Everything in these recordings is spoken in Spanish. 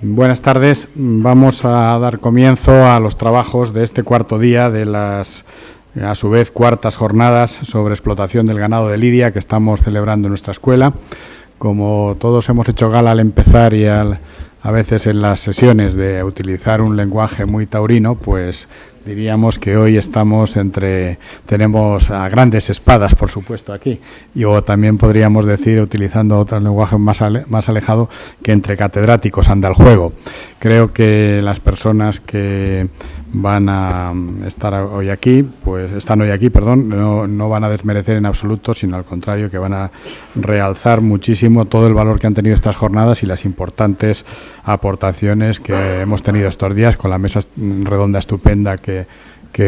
Buenas tardes. Vamos a dar comienzo a los trabajos de este cuarto día de las, a su vez, cuartas jornadas sobre explotación del ganado de lidia que estamos celebrando en nuestra escuela. Como todos hemos hecho gala al empezar y a veces en las sesiones de utilizar un lenguaje muy taurino, pues diríamos que hoy tenemos a grandes espadas, por supuesto, aquí, o también podríamos decir, utilizando otro lenguaje más alejado, que entre catedráticos anda el juego. Creo que las personas que van a estar hoy aquí, no van a desmerecer en absoluto, sino al contrario, que van a realzar muchísimo todo el valor que han tenido estas jornadas y las importantes aportaciones que hemos tenido estos días con la mesa redonda estupenda que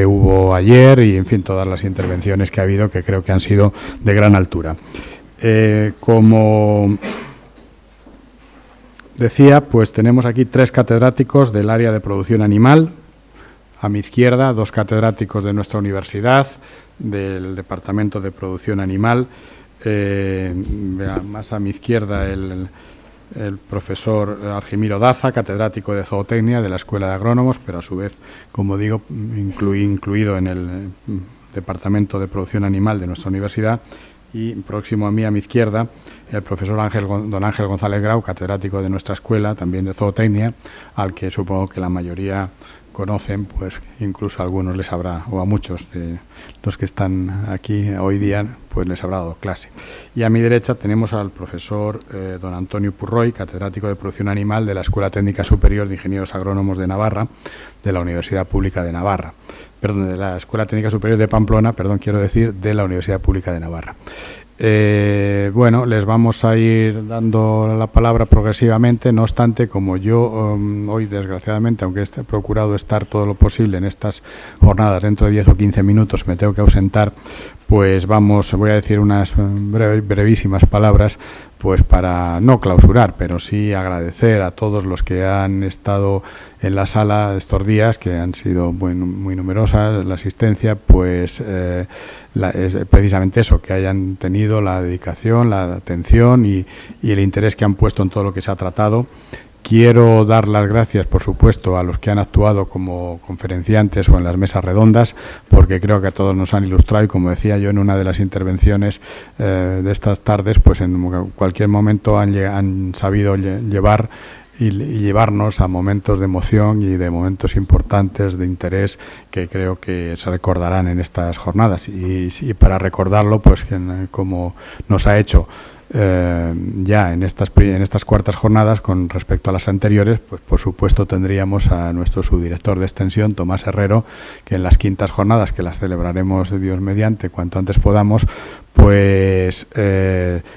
hubo ayer y, en fin, todas las intervenciones que ha habido, que creo que han sido de gran altura. Como decía, pues tenemos aquí 3 catedráticos del área de producción animal. A mi izquierda, 2 catedráticos de nuestra universidad, del Departamento de Producción Animal. Más a mi izquierda, el profesor Argimiro Daza, catedrático de zootecnia de la Escuela de Agrónomos, pero a su vez, como digo, incluido en el Departamento de Producción Animal de nuestra universidad. Y próximo a mí, a mi izquierda, el profesor don Ángel González Grau, catedrático de nuestra escuela, también de zootecnia, al que supongo que la mayoría conocen, pues incluso a algunos les habrá, o a muchos de los que están aquí hoy día, pues les habrá dado clase. Y a mi derecha tenemos al profesor don Antonio Purroy, catedrático de Producción Animal de la Escuela Técnica Superior de Ingenieros Agrónomos de Navarra, de la Universidad Pública de Navarra. Perdón, de la Escuela Técnica Superior de Pamplona, de la Universidad Pública de Navarra. Bueno, les vamos a ir dando la palabra progresivamente, no obstante, como yo hoy, desgraciadamente, aunque he procurado estar todo lo posible en estas jornadas, dentro de 10 o 15 minutos me tengo que ausentar, pues voy a decir unas brevísimas palabras, pues para no clausurar, pero sí agradecer a todos los que han estado en la sala estos días, que han sido muy numerosas, la asistencia, pues es precisamente eso, que hayan tenido la dedicación, la atención y el interés que han puesto en todo lo que se ha tratado. Quiero dar las gracias, por supuesto, a los que han actuado como conferenciantes o en las mesas redondas, porque creo que a todos nos han ilustrado y, como decía yo en una de las intervenciones de estas tardes, pues en cualquier momento han sabido llevar y llevarnos a momentos de emoción y de momentos importantes de interés que creo que se recordarán en estas jornadas. Y para recordarlo, pues como nos ha hecho ya en estas cuartas jornadas con respecto a las anteriores, pues por supuesto tendríamos a nuestro subdirector de extensión, Tomás Herrero, que en las quintas jornadas, que las celebraremos Dios mediante cuanto antes podamos, pues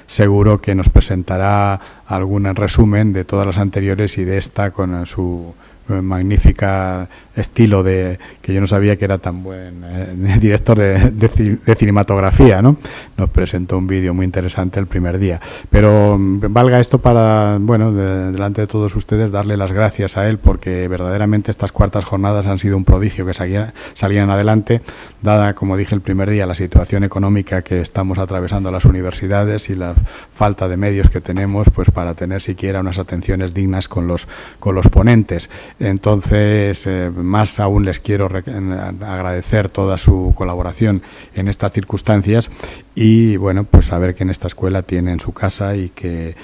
seguro que nos presentará algún resumen de todas las anteriores y de esta con su magnífica estilo que yo no sabía que era tan buen director de cinematografía, ¿no? Nos presentó un vídeo muy interesante el primer día. Pero valga esto para, bueno, delante de todos ustedes, darle las gracias a él, porque verdaderamente estas cuartas jornadas han sido un prodigio que salían adelante, dada, como dije el primer día, la situación económica que estamos atravesando las universidades y la falta de medios que tenemos, pues para tener siquiera unas atenciones dignas con los ponentes. Entonces, más aún les quiero agradecer toda su colaboración en estas circunstancias y, bueno, pues saber que en esta escuela tienen su casa y que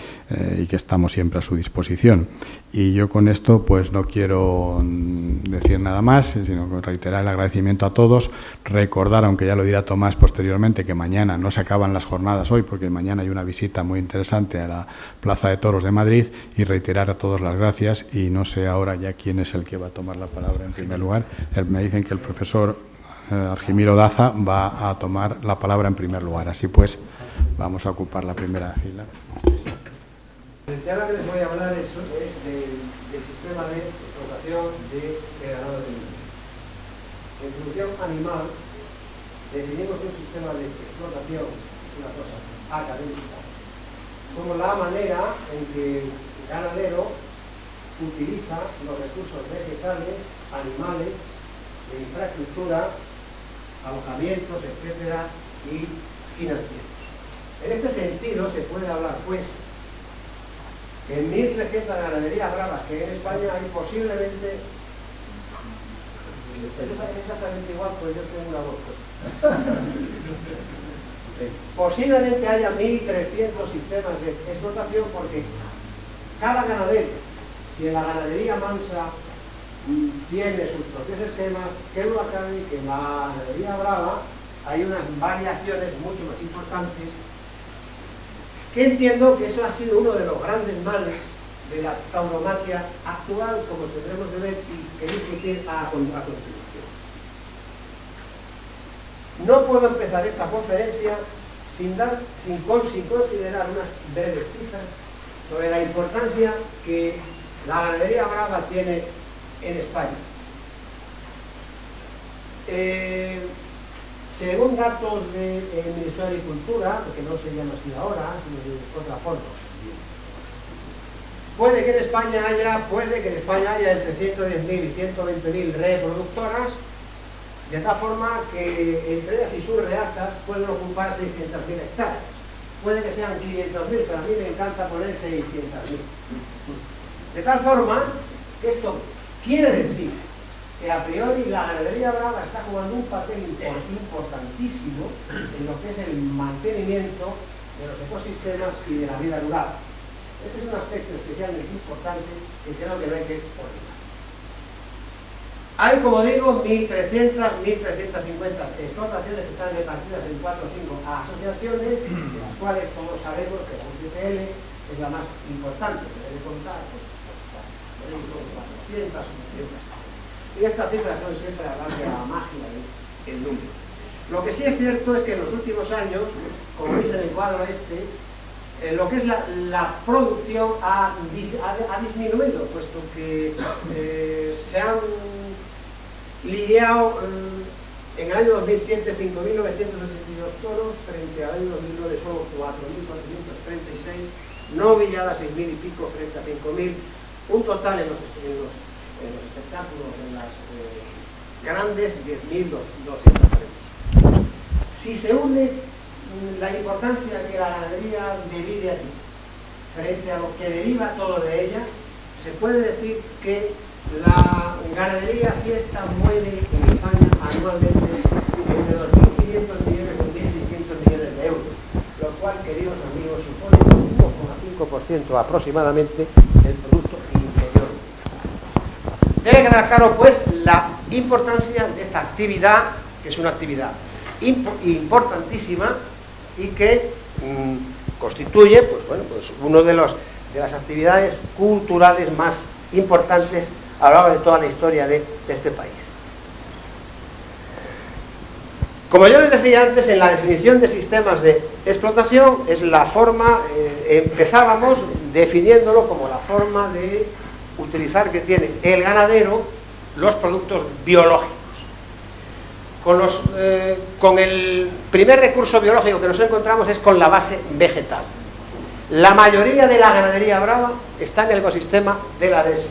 estamos siempre a su disposición. Y yo con esto, pues no quiero decir nada más, sino reiterar el agradecimiento a todos, recordar, aunque ya lo dirá Tomás posteriormente, que mañana no se acaban las jornadas hoy, porque mañana hay una visita muy interesante a la Plaza de Toros de Madrid, y reiterar a todos las gracias. Y no sé ahora ya quién es el que va a tomar la palabra en primer lugar. Me dicen que el profesor Argimiro Daza va a tomar la palabra en primer lugar. Así pues, vamos a ocupar la primera fila. El tema que les voy a hablar es del sistema de explotación de ganado de lidia. En producción animal definimos un sistema de explotación, una cosa académica, como la manera en que el ganadero utiliza los recursos vegetales, animales, de infraestructura, alojamientos, etcétera, y financieros. En este sentido se puede hablar, pues, que en 1.300 ganaderías bravas que en España hay posiblemente, exactamente igual, pues yo tengo una voz. Posiblemente haya 1.300 sistemas de explotación, porque cada ganadero, si en la ganadería mansa tiene sus propios esquemas, que duda cabe que en la ganadería brava hay unas variaciones mucho más importantes, que entiendo que eso ha sido uno de los grandes males de la tauromaquia actual, como tendremos de ver y que discutir a continuación. No puedo empezar esta conferencia sin considerar unas breves cifras sobre la importancia que la ganadería brava tiene en España. Según datos del Ministerio de Agricultura, que no se llama así ahora, sino de otra forma, puede que en España haya entre 110.000 y 120.000 reproductoras, de tal forma que entre ellas y sus reactas pueden ocupar 600.000 hectáreas. Puede que sean 500.000, pero a mí me encanta poner 600.000. De tal forma que esto quiere decir que a priori la ganadería brava está jugando un papel importantísimo en lo que es el mantenimiento de los ecosistemas y de la vida rural. Este es un aspecto especialmente importante que creo que no hay que olvidar. Hay, como digo, 1.300, 1.350 explotaciones que están repartidas en 4 o 5 asociaciones, de las cuales todos sabemos que la UCPL es la más importante, que debe contar, pues, son 400 o 500. Y estas cifras son siempre a base de la magia del número. Lo que sí es cierto es que en los últimos años, como veis en el cuadro lo que es la producción ha disminuido, puesto que se han lidiado en el año 2007 5.962 toros, frente al año 2009 solo 4.436, novilladas 6.000 y pico frente a 5.000, un total en los espectáculos, en las grandes, 10.230. Si se une la importancia que la ganadería divide aquí frente a lo que deriva todo de ella, se puede decir que la ganadería fiesta mueve en España anualmente entre 2.500 millones y 1.600 millones de euros, lo cual, queridos amigos, supone un 1,5% aproximadamente del Producto Interior. Debe quedar claro, pues, la importancia de esta actividad, que es una actividad importantísima y que constituye, pues, bueno, pues uno de las actividades culturales más importantes a lo largo de toda la historia de este país. Como yo les decía antes, en la definición de sistemas de explotación es la forma, empezábamos definiéndolo como la forma de utilizar que tiene el ganadero los productos biológicos. Con el primer recurso biológico que nos encontramos es con la base vegetal. La mayoría de la ganadería brava está en el ecosistema de la dehesa,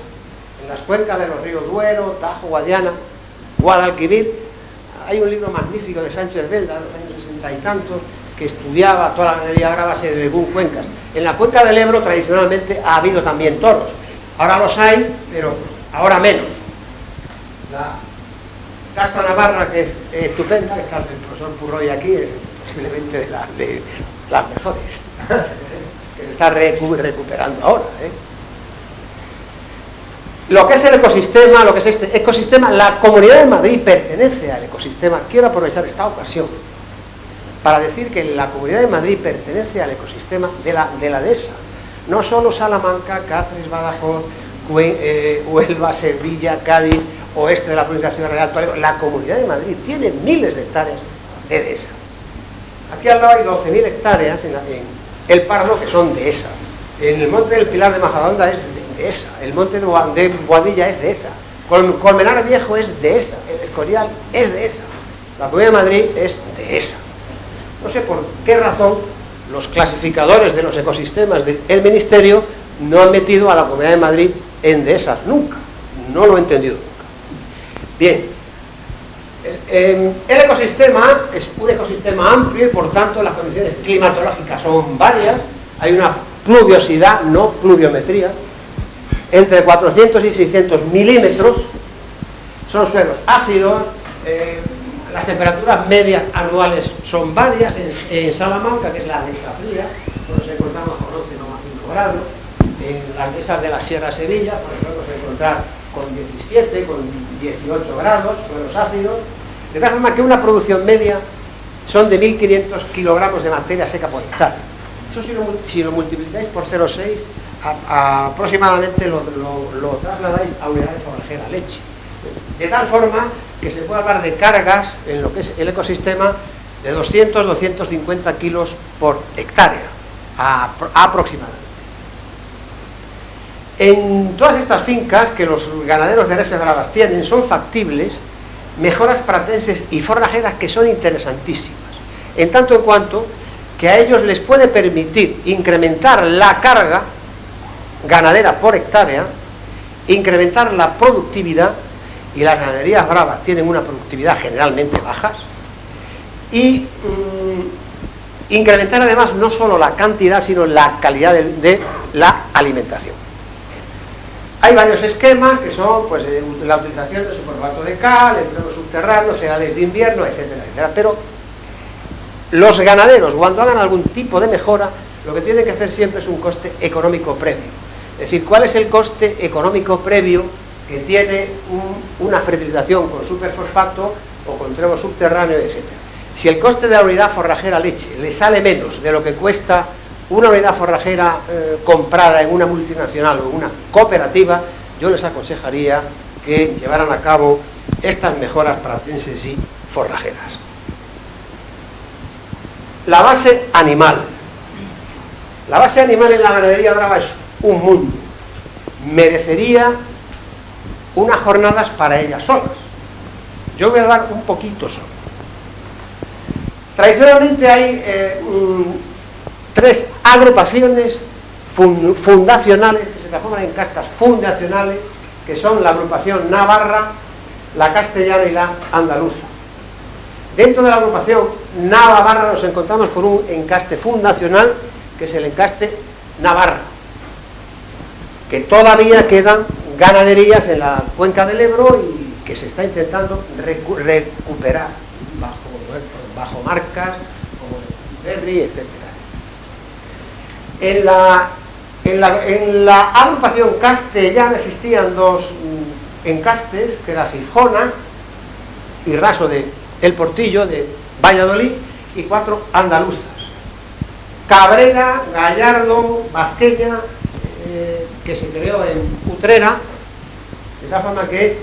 en las cuencas de los ríos Duero, Tajo, Guadiana, Guadalquivir. Hay un libro magnífico de Sánchez Belda, de los años 60 y tantos, que estudiaba toda la ganadería brava según cuencas. En la cuenca del Ebro tradicionalmente ha habido también toros. Ahora los hay, pero ahora menos. La casta navarra, que es estupenda, que está el profesor Purroy aquí, es posiblemente de las mejores, que se está recuperando ahora. Lo que es el ecosistema, lo que es este ecosistema, la Comunidad de Madrid pertenece al ecosistema. Quiero aprovechar esta ocasión para decir que la Comunidad de Madrid pertenece al ecosistema de la dehesa. No solo Salamanca, Cáceres, Badajoz, Huelva, Sevilla, Cádiz, oeste de la provincia de Ciudad Real, Toledo. La Comunidad de Madrid tiene miles de hectáreas de dehesa. Aquí al lado hay 12.000 hectáreas en el Pardo que son dehesa. En el monte del Pilar de Majadahonda es dehesa. El monte de Boadilla es dehesa. Colmenar Viejo es dehesa. El Escorial es dehesa. La Comunidad de Madrid es dehesa. No sé por qué razón los clasificadores de los ecosistemas del Ministerio no han metido a la Comunidad de Madrid en dehesas nunca. No lo he entendido nunca. Bien, el ecosistema es un ecosistema amplio y por tanto las condiciones climatológicas son varias. Hay una pluviosidad, no pluviometría, entre 400 y 600 milímetros, son suelos ácidos, las temperaturas medias anuales son varias, en Salamanca, que es la dehesa fría, nos encontramos con 11,5 grados, en las dehesas de la Sierra Sevilla, por ejemplo, nos encontrar con 17, con 18 grados, suelos ácidos, de tal forma que una producción media son de 1.500 kilogramos de materia seca por hectárea. Eso si lo multiplicáis por 0,6, aproximadamente lo trasladáis a unidades forrajera leche. De tal forma que se puede hablar de cargas en lo que es el ecosistema de 200-250 kilos por hectárea, aproximadamente. En todas estas fincas que los ganaderos de Reses Bravas tienen, son factibles mejoras pratenses y forrajeras que son interesantísimas, en tanto en cuanto que a ellos les puede permitir incrementar la carga ganadera por hectárea, incrementar la productividad, y las ganaderías bravas tienen una productividad generalmente baja, y incrementar además no solo la cantidad, sino la calidad de la alimentación. Hay varios esquemas que son pues, la utilización de superfato de cal, entrenos subterráneos, cereales de invierno, etcétera, etcétera. Pero los ganaderos, cuando hagan algún tipo de mejora, lo que tienen que hacer siempre es un coste económico previo. Es decir, ¿cuál es el coste económico previo que tiene una fertilización con superfosfato o con trevo subterráneo, etcétera? Si el coste de la unidad forrajera leche le sale menos de lo que cuesta una unidad forrajera comprada en una multinacional o en una cooperativa, yo les aconsejaría que llevaran a cabo estas mejoras pratenses y forrajeras. La base animal. La base animal en la ganadería brava es un mundo. Merecería unas jornadas para ellas solas. Yo voy a hablar un poquito solo. Tradicionalmente hay tres agrupaciones fundacionales que se transforman en castas fundacionales, que son la agrupación navarra, la castellana y la andaluza. Dentro de la agrupación navarra nos encontramos con un encaste fundacional, que es el encaste navarra, que todavía quedan ganaderías en la cuenca del Ebro y que se está intentando recuperar bajo marcas como Berry, etc. En la agrupación castellana existían dos encastes, que era Gijona y Raso de El Portillo, de Valladolid, y 4 andaluzas: Cabrera, Gallardo, Vazqueña, que se creó en Utrera, de tal forma que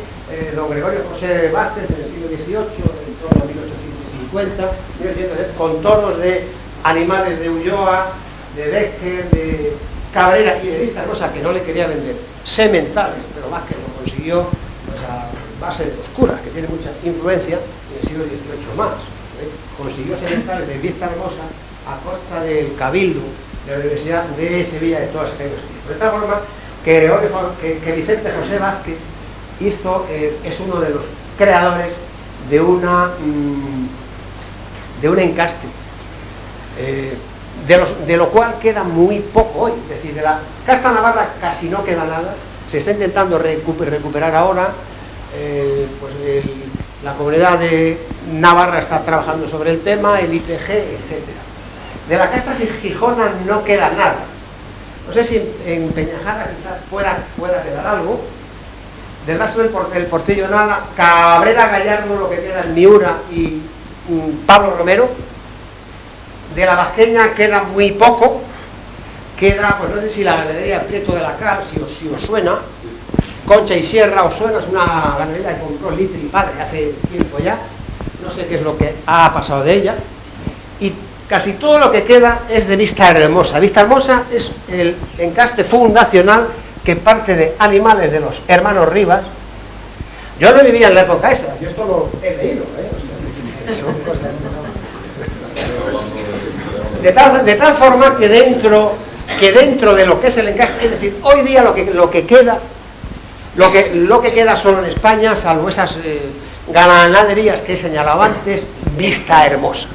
don Gregorio José Vázquez, en el siglo XVIII, en torno a 1850, con toros de animales de Ulloa, de Becker, de Cabrera y de Vista Rosa, que no le quería vender sementales, pero Vázquez lo consiguió pues, a base de los curas, que tiene mucha influencia, en el siglo XVIII más. Consiguió sementales de Vista Hermosa a costa del Cabildo de la Universidad de Sevilla, de todas aquellas. De tal forma que Vicente José Vázquez es uno de los creadores de un encaste, de lo cual queda muy poco hoy. Es decir, de la casta navarra casi no queda nada. Se está intentando recuperar ahora, la comunidad de Navarra está trabajando sobre el tema, el IPG, etc. De la casta Gijona no queda nada. No sé si en Peñajara quizás pueda quedar algo. Del Raso del Portillo nada. Cabrera, Gallardo, lo que queda en Miura y Pablo Romero. De la Vazqueña queda muy poco. Queda, pues no sé si la ganadería Prieto de la Cal, si os suena. Concha y Sierra os suena, es una ganadería que compró Litri y padre hace tiempo ya. No sé qué es lo que ha pasado de ella. Y casi todo lo que queda es de Vista Hermosa. Vista Hermosa es el encaste fundacional que parte de animales de los hermanos Rivas. Yo no vivía en la época esa, yo esto lo he leído, o sea, son cosas... de tal forma que dentro de lo que es el encaste, es decir, hoy día lo que queda solo en España, salvo esas ganaderías que he señalado antes, Vista Hermosa.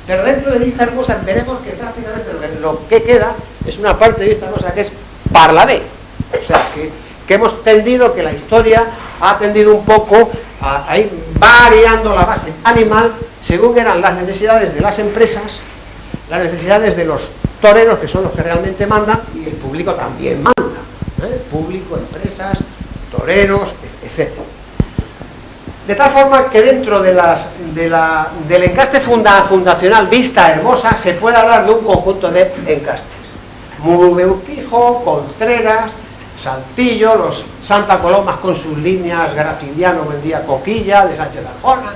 Pero dentro de Vista Hermosa veremos que prácticamente lo que queda es una parte de esta cosa que es parladé. O sea, que hemos tendido, que la historia ha tendido un poco a ir variando la base animal según eran las necesidades de las empresas, las necesidades de los toreros, que son los que realmente mandan, y el público también manda, público, empresas, toreros, etc. De tal forma que dentro de del encaste fundacional Vista Hermosa se puede hablar de un conjunto de encastes. Murube Urquijo, Contreras, Saltillo, los Santa Colomas con sus líneas Graciliano, Buendía, Coquilla, de Sánchez de Arjona,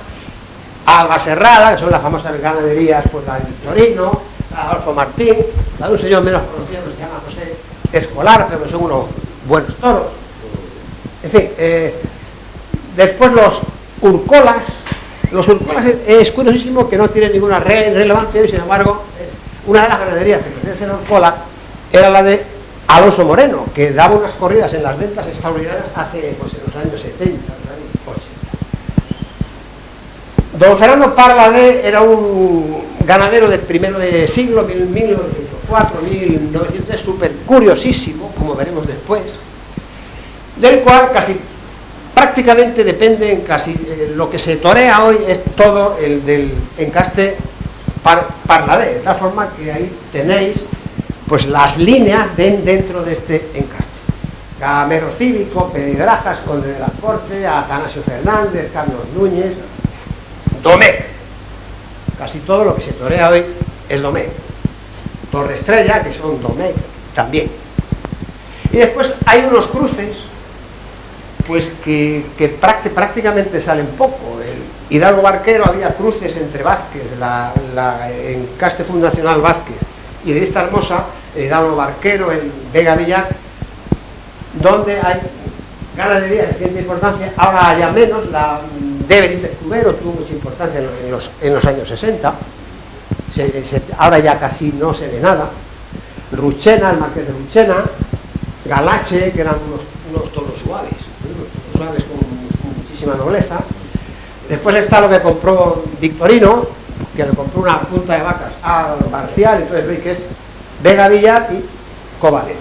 Alba Serrada, que son las famosas ganaderías, pues la de Victorino, la de Adolfo Martín, la de un señor menos conocido que se llama José Escolar, pero son unos buenos toros. En fin, después los Urcolas es curiosísimo que no tienen ninguna relevancia y sin embargo una de las ganaderías que pertenece a Urcola era la de Alonso Moreno, que daba unas corridas en las ventas extraordinarias hace, pues, en los años 70, los años 80. Don Fernando Parladé era un ganadero del primero de siglo, 1904, 1900, súper curiosísimo, como veremos después, del cual prácticamente depende, lo que se torea hoy es todo el del encaste Parladé, de tal forma que ahí tenéis pues las líneas dentro de este encaste. Gamero Cívico, Pedrajas, Conde de la Corte, Atanasio Fernández, Carlos Núñez, Domecq. Casi todo lo que se torea hoy es Domecq. Torre Estrella, que son Domecq también. Y después hay unos cruces pues que prácticamente salen poco. El Hidalgo Barquero, había cruces entre Vázquez, la encaste fundacional Vázquez, y de Vista Hermosa, el Hidalgo Barquero, en Vega Villar, donde hay ganadería de cierta importancia. Ahora haya menos, la de Benítez Cubero tuvo mucha importancia en los años 60, ahora ya casi no se ve nada. Ruchena, el Marqués de Ruchena, Galache, que eran unos toros suaves con muchísima nobleza. Después está lo que compró Victorino, que le compró una punta de vacas a Marcial, entonces veis que es Vega Villar y Covalera.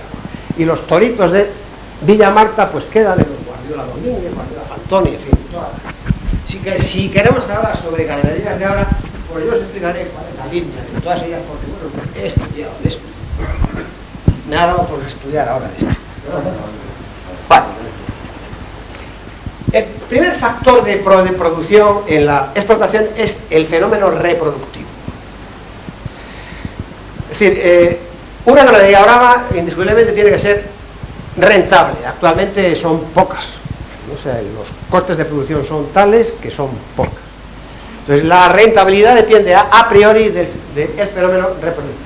Y los toritos de Villa Marta pues quedan en los Guardiola Domínguez, Guardiola Fantoni, en fin, todas. Si queremos hablar sobre ganaderías de ahora, pues yo os explicaré cuál es la línea de todas ellas, porque bueno, he estudiado de esto. Me ha dado por estudiar ahora de esto. Vale. El primer factor de producción en la explotación es el fenómeno reproductivo. Es decir, una ganadería brava indiscutiblemente tiene que ser rentable. Actualmente son pocas. O sea, los costes de producción son tales que son pocas. Entonces la rentabilidad depende a priori del fenómeno reproductivo.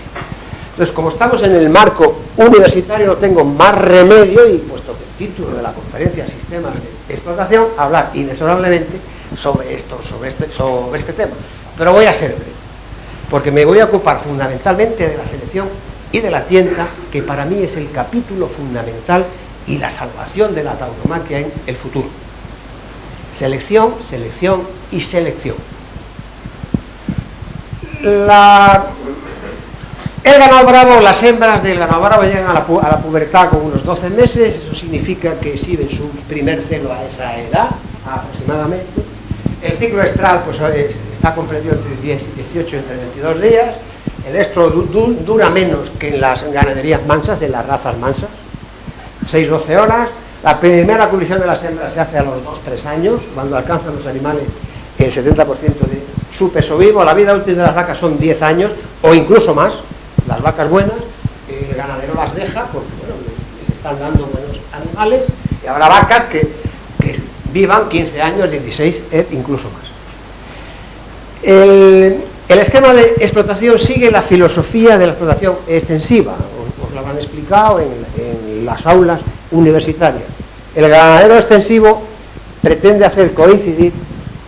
Entonces, como estamos en el marco universitario, no tengo más remedio, y puesto que el título de la conferencia Sistemas de Explotación, hablar inexorablemente sobre este tema. Pero voy a ser breve, porque me voy a ocupar fundamentalmente de la selección y de la tienda, que para mí es el capítulo fundamental y la salvación de la tauromaquia en el futuro. Selección, selección y selección. El ganado bravo, las hembras del ganado bravo llegan a la pubertad con unos 12 meses, eso significa que exhiben su primer celo a esa edad, aproximadamente. El ciclo estral pues, está comprendido entre 18 y entre 22 días. El estro dura menos que en las ganaderías mansas, en las razas mansas, 6-12 horas. La primera colisión de las hembras se hace a los 2-3 años, cuando alcanzan los animales el 70% de su peso vivo. La vida útil de las vacas son 10 años o incluso más. Las vacas buenas, el ganadero las deja porque bueno, les están dando buenos animales, y habrá vacas que vivan 15 años, 16, incluso más. El esquema de explotación sigue la filosofía de la explotación extensiva, os lo han explicado en las aulas universitarias. El ganadero extensivo pretende hacer coincidir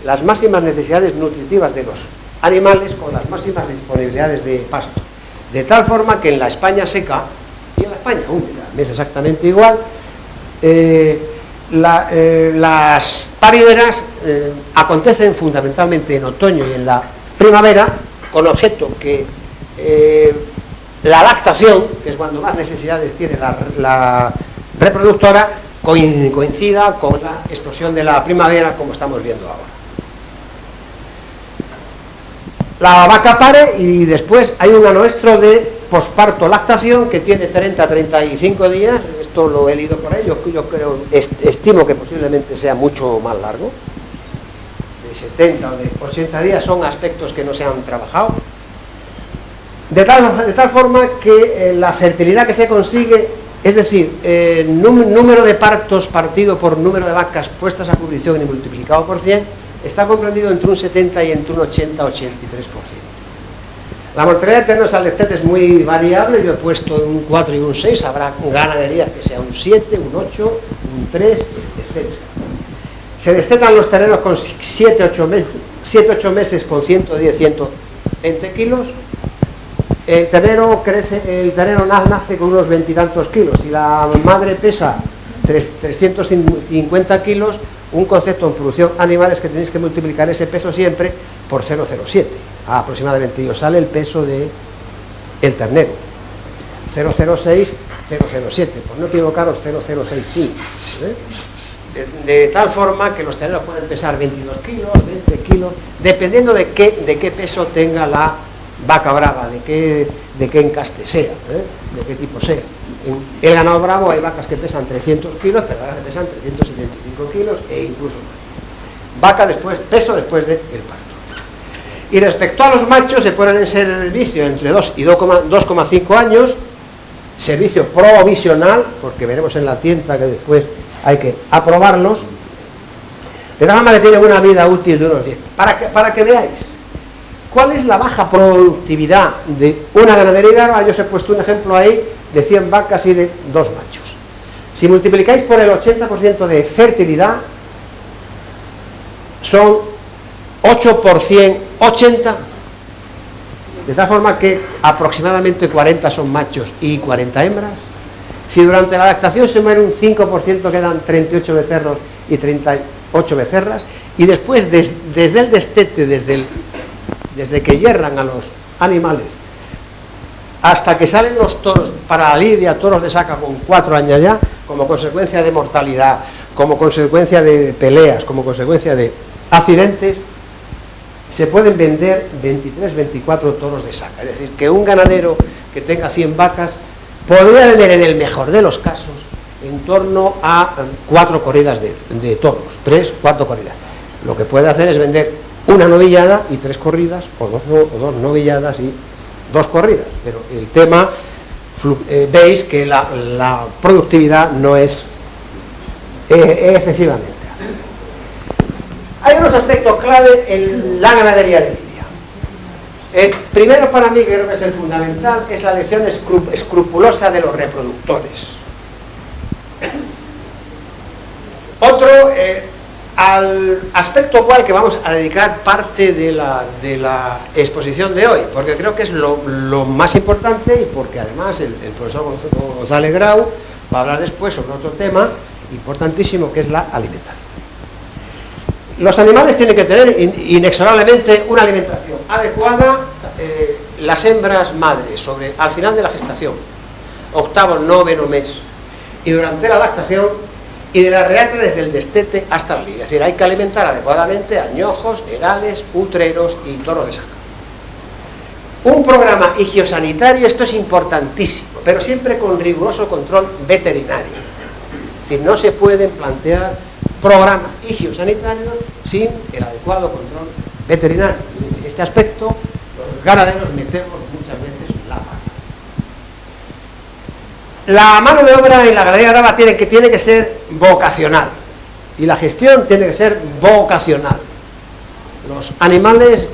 las máximas necesidades nutritivas de los animales con las máximas disponibilidades de pasto. De tal forma que en la España seca y en la España húmeda, es exactamente igual, las parideras acontecen fundamentalmente en otoño y en la primavera, con objeto que la lactación, que es cuando más necesidades tiene la reproductora, coincida con la explosión de la primavera, como estamos viendo ahora. La vaca pare y después hay un anuestro de posparto lactación que tiene 30 a 35 días, esto lo he leído por ahí, yo estimo que posiblemente sea mucho más largo, de 70 o de 80 días, son aspectos que no se han trabajado, de tal forma que la fertilidad que se consigue, es decir, número de partos partido por número de vacas puestas a cubrición y multiplicado por 100, está comprendido entre un 70 y entre un 80-83%. La mortalidad de terneros al destete es muy variable, yo he puesto un 4 y un 6, habrá ganaderías que sea un 7, un 8, un 3, etc. Se destetan los terneros con 7-8 meses con 110, 120 kilos. El ternero nace con unos 20 y tantos kilos. Si la madre pesa 350 kilos, un concepto en producción animal es que tenéis que multiplicar ese peso siempre por 0,07. Aproximadamente os sale el peso del ternero. 0,06, 0,07. Por no equivocaros, 0,065. De tal forma que los terneros pueden pesar 22 kilos, 20 kilos, dependiendo de qué peso tenga la vaca brava, de qué encaste sea, de qué tipo sea. En el ganado bravo hay vacas que pesan 300 kilos, pero vacas que pesan 375 kilos e incluso más. Vaca peso después del parto. Y respecto a los machos, se ponen en servicio entre 2 y 2,5 años, servicio provisional, porque veremos en la tienda que después hay que aprobarlos, de tal manera que tienen una vida útil de unos 10. Para que veáis cuál es la baja productividad de una ganadería, yo os he puesto un ejemplo ahí de 100 vacas y de 2 machos. Si multiplicáis por el 80% de fertilidad, son 8 por 100, 80, de tal forma que aproximadamente 40 son machos y 40 hembras. Si durante la lactación se muere un 5%, quedan 38 becerros y 38 becerras, y después desde el destete, desde que hierran a los animales hasta que salen los toros para la lidia, toros de saca con 4 años ya, como consecuencia de mortalidad, como consecuencia de peleas, como consecuencia de accidentes, se pueden vender 23, 24 toros de saca. Es decir, que un ganadero que tenga 100 vacas podría tener, en el mejor de los casos, en torno a 4 corridas de toros, 3, 4 corridas. Lo que puede hacer es vender una novillada y 3 corridas, o dos novilladas y 2 corridas. Pero el tema, veis que la productividad no es excesivamente. Hay unos aspectos clave en la ganadería de lidia. El primero, para mí, que creo que es el fundamental, es la elección escrupulosa de los reproductores. Otro, al aspecto cual que vamos a dedicar parte de la exposición de hoy, porque creo que es lo más importante, y porque además el profesor González Grau va a hablar después sobre otro tema importantísimo, que es la alimentación. Los animales tienen que tener inexorablemente una alimentación adecuada, las hembras madres al final de la gestación, 8º, 9º mes, y durante la lactación, y de la reata desde el destete hasta la lidia. Es decir, hay que alimentar adecuadamente añojos, herales, utreros y toros de saca. Un programa higiosanitario, esto es importantísimo, pero siempre con riguroso control veterinario. Es decir, no se pueden plantear programas higiosanitarios sin el adecuado control veterinario. En este aspecto, los ganaderos metemos muchas veces la pata. La mano de obra en la ganadería brava tiene que ser vocacional, y la gestión tiene que ser vocacional. Los animales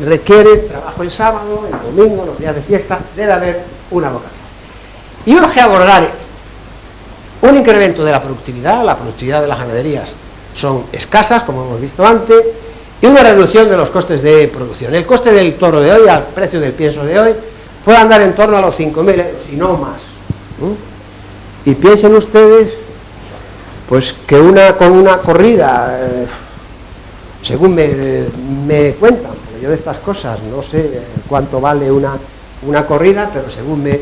requieren trabajo el sábado, el domingo, los días de fiesta, debe haber una vocación. Y urge abordar un incremento de la productividad de las ganaderías son escasas, como hemos visto antes, y una reducción de los costes de producción. El coste del toro de hoy, al precio del pienso de hoy, puede andar en torno a los 5.000 euros, y no más. Y piensen ustedes, pues que con una corrida, según me cuentan, porque yo de estas cosas no sé cuánto vale una una corrida, pero según me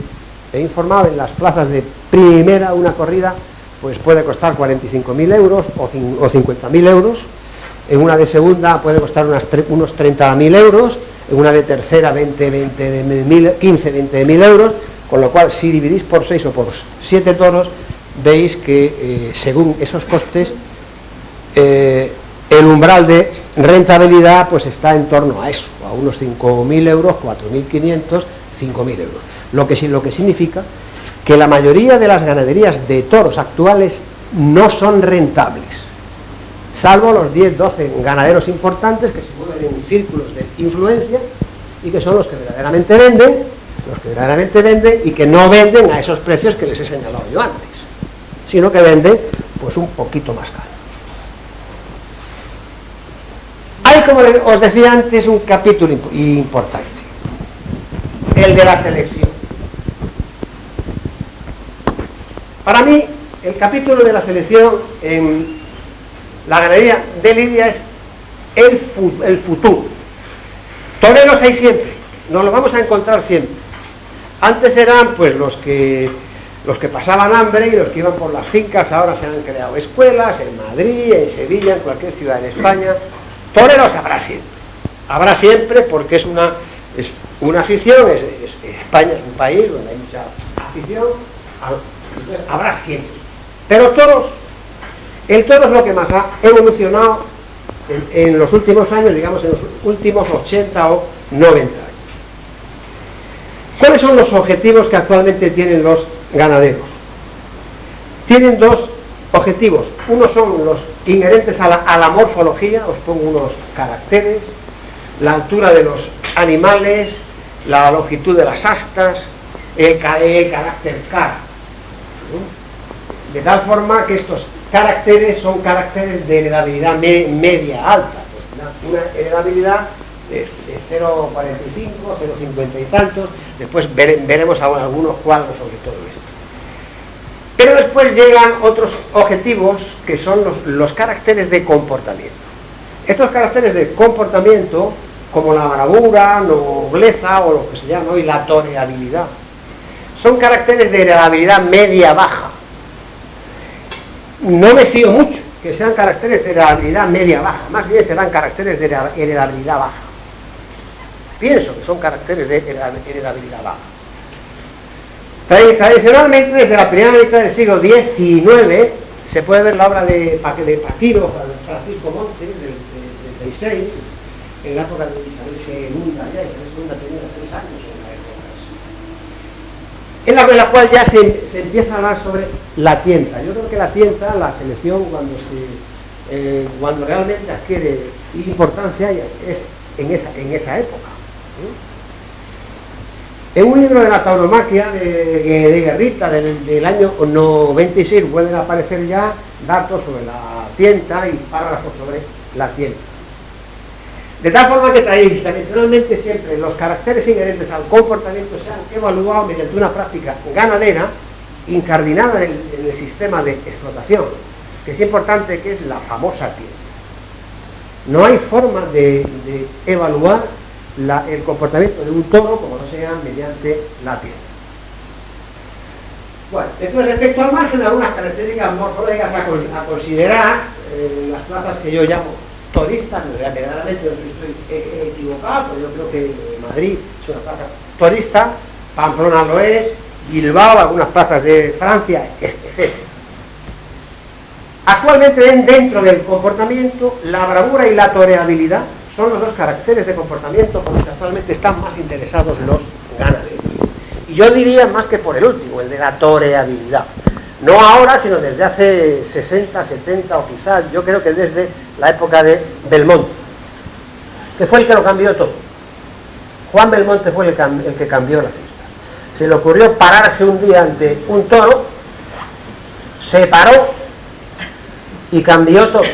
he informado, en las plazas de primera una corrida pues puede costar 45.000 euros o 50.000 euros, en una de segunda puede costar unos 30.000 euros, en una de tercera 15-20.000 euros, con lo cual si dividís por 6 o por 7 toros, veis que según esos costes el umbral de rentabilidad pues está en torno a eso, a unos 5.000 euros, 4.500, 5.000 euros, lo que significa que la mayoría de las ganaderías de toros actuales no son rentables, salvo los 10-12 ganaderos importantes que se mueven en círculos de influencia y que son los que verdaderamente venden y que no venden a esos precios que les he señalado yo antes, sino que venden pues un poquito más caro. Hay, como os decía antes, un capítulo importante, el de la selección. Para mí, el capítulo de la selección en la ganadería de lidia es el futuro. Toreros hay siempre, nos los vamos a encontrar siempre. Antes eran pues los que pasaban hambre y los que iban por las fincas. Ahora se han creado escuelas en Madrid, en Sevilla, en cualquier ciudad en España. Toreros habrá siempre porque es una afición, España es un país donde hay mucha afición, habrá siempre. Pero el toro es lo que más ha evolucionado en los últimos años, digamos en los últimos 80 o 90 años. ¿Cuáles son los objetivos que actualmente tienen los ganaderos? Tienen dos objetivos. Uno son los inherentes a la morfología, os pongo unos caracteres, la altura de los animales, la longitud de las astas, el carácter cara. De tal forma que estos caracteres son caracteres de heredabilidad media alta, pues una heredabilidad de 0,45, 0,50 y tantos. Después veremos algunos cuadros sobre todo esto. Pero después llegan otros objetivos que son los caracteres de comportamiento. Estos caracteres de comportamiento, como la bravura, nobleza o lo que se llama hoy la toreabilidad, son caracteres de heredabilidad media-baja. No me fío mucho que sean caracteres de heredabilidad media-baja, más bien serán caracteres de heredabilidad baja. Pienso que son caracteres de heredabilidad baja. Tradicionalmente, desde la primera mitad del siglo XIX, se puede ver la obra de Paquiro, Francisco Montes, del 36, en la época de Isabel II, ya Isabel II tenía 3 años en la cual ya se empieza a hablar sobre la tienta. Yo creo que la tienta, la selección, cuando realmente adquiere importancia, es en esa época. En un libro de la tauromaquia de Guerrita del año 96 vuelven a aparecer ya datos sobre la tienta y párrafos sobre la tienta. De tal forma que tradicionalmente siempre los caracteres inherentes al comportamiento se han evaluado mediante una práctica ganadera incardinada en el sistema de explotación, que es importante, que es la famosa tienta. No hay forma de evaluar el comportamiento de un toro como no sea mediante la tienta. Bueno, entonces respecto al margen, algunas características morfológicas a considerar en las plazas que yo llamo toristas, verdaderamente no estoy equivocado, pero yo creo que Madrid es una plaza torista, Pamplona lo es, Bilbao, algunas plazas de Francia, etc. Actualmente dentro del comportamiento, la bravura y la toreabilidad son los dos caracteres de comportamiento por los que actualmente están más interesados los ganaderos. Y yo diría más que por el último, el de la toreabilidad. No ahora, sino desde hace 60, 70 o quizás, yo creo que desde la época de Belmonte, que fue el que lo cambió todo. Juan Belmonte fue el que cambió la fiesta. Se le ocurrió pararse un día ante un toro, se paró y cambió todo.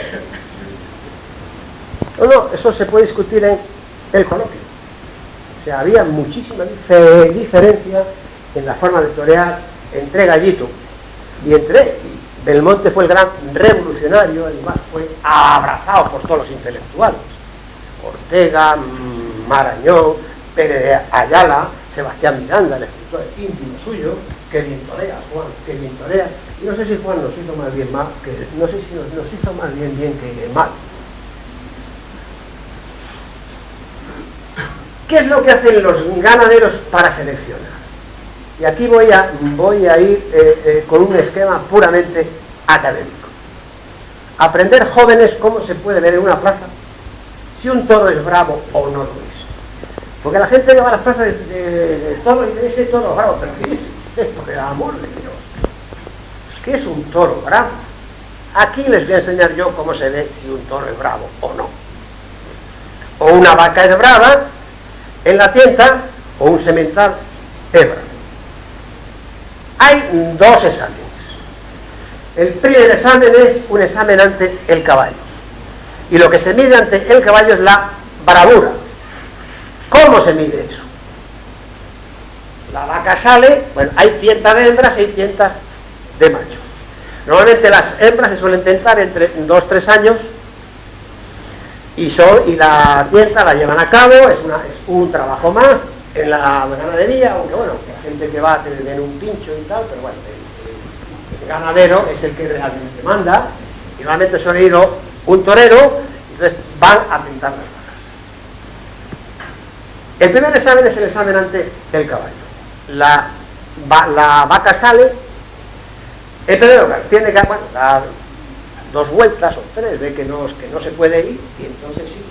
No, eso se puede discutir en el coloquio. O sea, había muchísima diferencia en la forma de torear entre Gallito y entre Belmonte. Fue el gran revolucionario, además fue abrazado por todos los intelectuales. Ortega, Marañón, Pérez de Ayala, Sebastián Miranda, el escritor íntimo suyo, que bien torea, Juan, que bien torea. Y no sé si Juan nos hizo más bien mal, no sé si nos hizo más bien que mal. ¿Qué es lo que hacen los ganaderos para seleccionar? Y aquí voy a ir con un esquema puramente académico. Aprender jóvenes cómo se puede ver en una plaza si un toro es bravo o no lo es. Porque la gente va a las plazas de toro y ve ese toro bravo, pero ¿qué es esto? Por el amor de Dios. ¿Qué es un toro bravo? Aquí les voy a enseñar yo cómo se ve si un toro es bravo o no. O una vaca es brava en la tienda o un semental es bravo. Hay dos exámenes. El primer examen es un examen ante el caballo. Y lo que se mide ante el caballo es la bravura. ¿Cómo se mide eso? La vaca sale, bueno, hay tientas de hembras y hay tientas de machos. Normalmente las hembras se suelen tentar entre 2-3 años y la tienta la llevan a cabo, es un trabajo más en la ganadería, aunque bueno, la gente que va a tener un pincho y tal, pero bueno, el ganadero es el que realmente manda, y normalmente suele ir un torero, entonces van a pintar las vacas. El primer examen es el examen ante el caballo. La vaca sale, el primero tiene que dar 2 vueltas o 3, ve que no se puede ir, y entonces sí.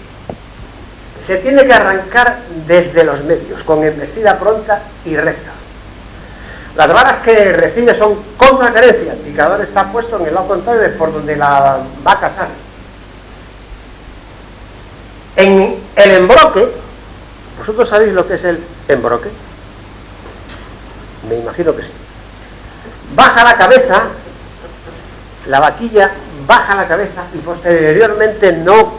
Se tiene que arrancar desde los medios, con embestida pronta y recta. Las varas que recibe son contra carencia, el picador está puesto en el lado contrario de por donde la vaca sale. En el embroque, ¿vosotros sabéis lo que es el embroque? Me imagino que sí. Baja la cabeza, la vaquilla baja la cabeza y posteriormente no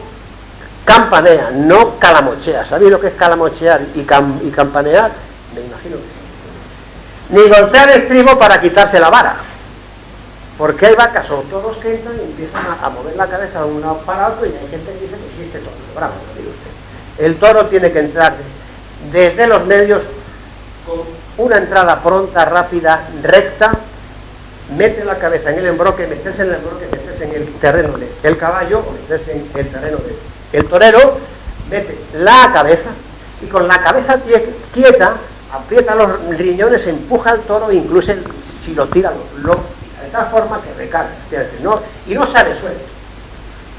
campanea, no calamochea. ¿Sabéis lo que es calamochear y campanear? Me imagino que sí. Ni golpear el estribo para quitarse la vara, porque hay vacas o toros que entran y empiezan a mover la cabeza de un lado para otro, y hay gente que dice que sí, este toro, bravo, lo digo usted. El toro tiene que entrar desde los medios con una entrada pronta, rápida, recta, mete la cabeza en el embroque, meterse en el embroque, meterse en el terreno del caballo o meterse en el terreno del torero, mete la cabeza y con la cabeza quieta aprieta los riñones, empuja al toro, incluso si lo tira, lo tira, de tal forma que recarga, y no sale suelto,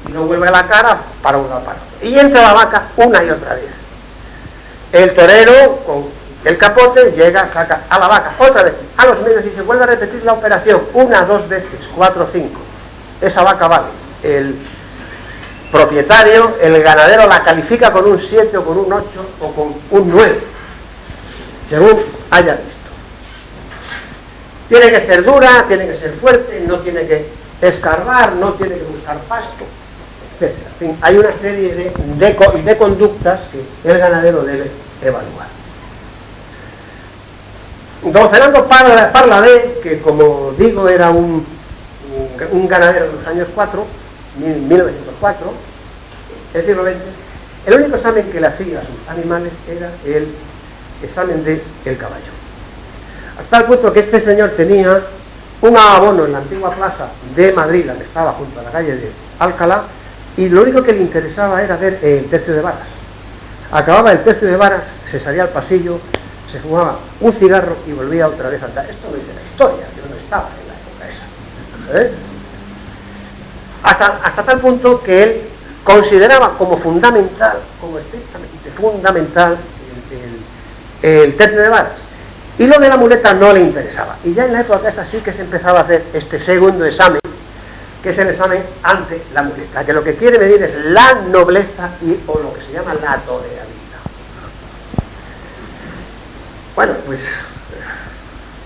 y no vuelve la cara para un lado para otro. Y entra la vaca una y otra vez. El torero, con el capote, llega, saca a la vaca otra vez a los medios y se vuelve a repetir la operación 1, 2 veces, 4, 5. Esa vaca vale. El propietario, el ganadero, la califica con un 7 o con un 8 o con un 9. Según haya visto. Tiene que ser dura, tiene que ser fuerte, no tiene que escarbar, no tiene que buscar pasto, etc. En fin, hay una serie de conductas que el ganadero debe evaluar. Don Fernando Parladé, que como digo era un ganadero de los años 1904, el siglo XX, el único examen que le hacía a sus animales era el examen del caballo. Hasta el punto que este señor tenía un abono en la antigua plaza de Madrid, la que estaba junto a la calle de Alcalá, y lo único que le interesaba era ver el tercio de varas. Acababa el tercio de varas, se salía al pasillo, se fumaba un cigarro y volvía otra vez a andar. Esto lo dice la historia, yo no estaba en la época esa. Hasta tal punto que él consideraba como fundamental, como estrictamente fundamental, el tercio de varas, y lo de la muleta no le interesaba. Y ya en la época esa sí que se empezaba a hacer este segundo examen, que es el examen ante la muleta, que lo que quiere medir es la nobleza o lo que se llama la toreabilidad. Bueno, pues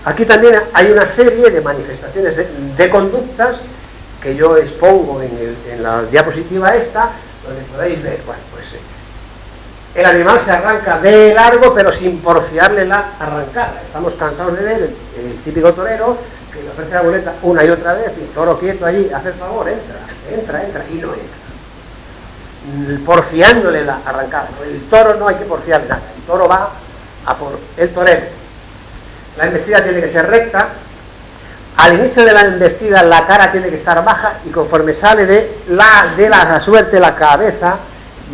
aquí también hay una serie de manifestaciones de conductas que yo expongo en la diapositiva esta, donde podéis ver. Bueno, pues el animal se arranca de largo, pero sin porfiarle la arrancada. Estamos cansados de ver el típico torero que le ofrece la muleta una y otra vez, y el toro quieto allí, hace el favor, entra, y no entra. Porfiándole la arrancada. El toro no hay que porfiarle nada, el toro va a por el torero. La embestida tiene que ser recta. Al inicio de la embestida la cara tiene que estar baja y conforme sale de la suerte la cabeza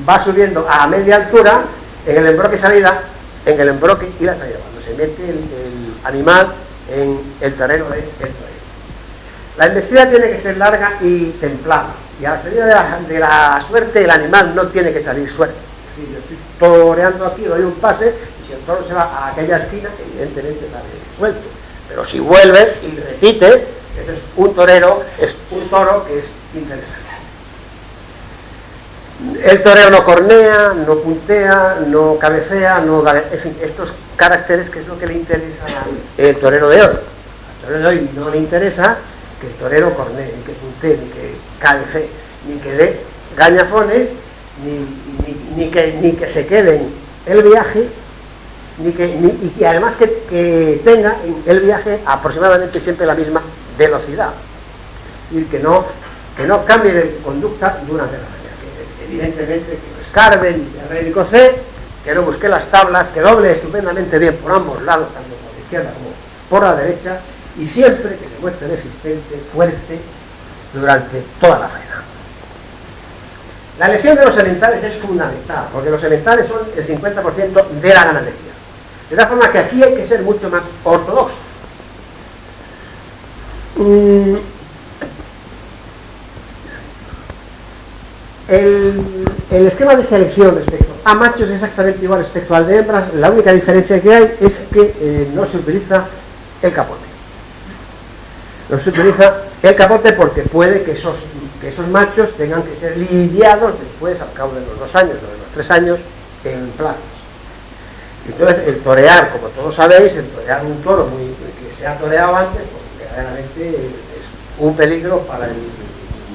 va subiendo a media altura en el embroque y salida, en el embroque y la salida, cuando se mete el animal en el terreno del torero. La embestida tiene que ser larga y templada, y a la salida de la suerte el animal no tiene que salir suelto. Es decir, yo estoy toreando aquí, doy un pase, y si el toro se va a aquella esquina, evidentemente sale suelto. Pero si vuelve y repite, ese es un torero, es un toro que es interesante. El torero no cornea, no puntea, no cabecea, en fin, estos caracteres que es lo que le interesa al torero de hoy. Al torero de hoy no le interesa que el torero cornee, ni que puntee, ni que cabecee, ni que dé gañafones, ni que se quede en el viaje, y además que tenga en el viaje aproximadamente siempre la misma velocidad. Es decir, que no cambie de conducta durante la mañana. Evidentemente que no escarbe, ni que arre, ni coce, que no busque las tablas, que doble estupendamente bien por ambos lados, tanto por la izquierda como por la derecha, y siempre que se muestre resistente, fuerte, durante toda la faena. La elección de los sementales es fundamental, porque los sementales son el 50% de la ganadería. De tal forma que aquí hay que ser mucho más ortodoxos. El esquema de selección respecto a machos es exactamente igual respecto al de hembras. La única diferencia que hay es que no se utiliza el capote. No se utiliza el capote porque puede que esos machos tengan que ser lidiados después, al cabo de los 2 años o de los 3 años, en plazas. Entonces, el torear, como todos sabéis, el torear un toro que se ha toreado antes, pues verdaderamente es un peligro para el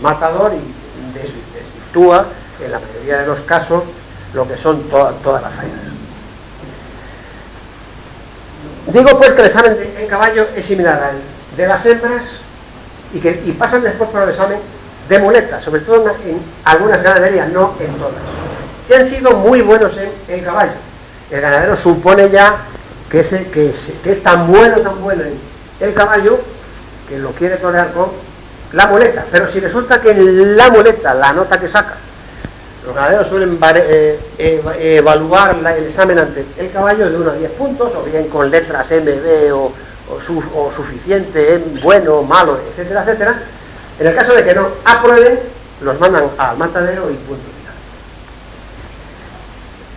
matador y desvirtúa, en la mayoría de los casos, lo que son todas las faenas. Digo pues que el examen en caballo es similar al de las hembras y pasan después por el examen de muletas, sobre todo en algunas ganaderías, no en todas. Si han sido muy buenos en caballo, el ganadero supone ya que es tan bueno en el caballo que lo quiere torear con la muleta. Pero si resulta que en la muleta, la nota que saca, los ganaderos suelen evaluar el examen ante el caballo de 1 a 10 puntos, o bien con letras MB o suficiente, bueno, malo, etcétera, etcétera. En el caso de que no aprueben, los mandan al matadero y punto final.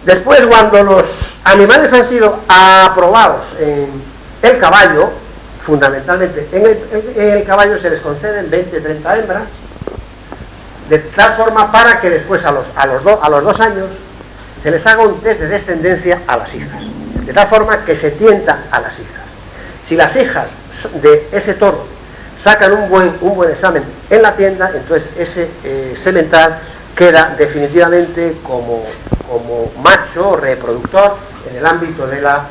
Después, cuando los animales han sido aprobados en el caballo, fundamentalmente en el caballo se les conceden 20-30 hembras, de tal forma para que después a los 2 años se les haga un test de descendencia a las hijas, de tal forma que se tienta a las hijas. Si las hijas de ese toro sacan un buen examen en la tienda, entonces ese semental queda definitivamente como macho reproductor en el ámbito de la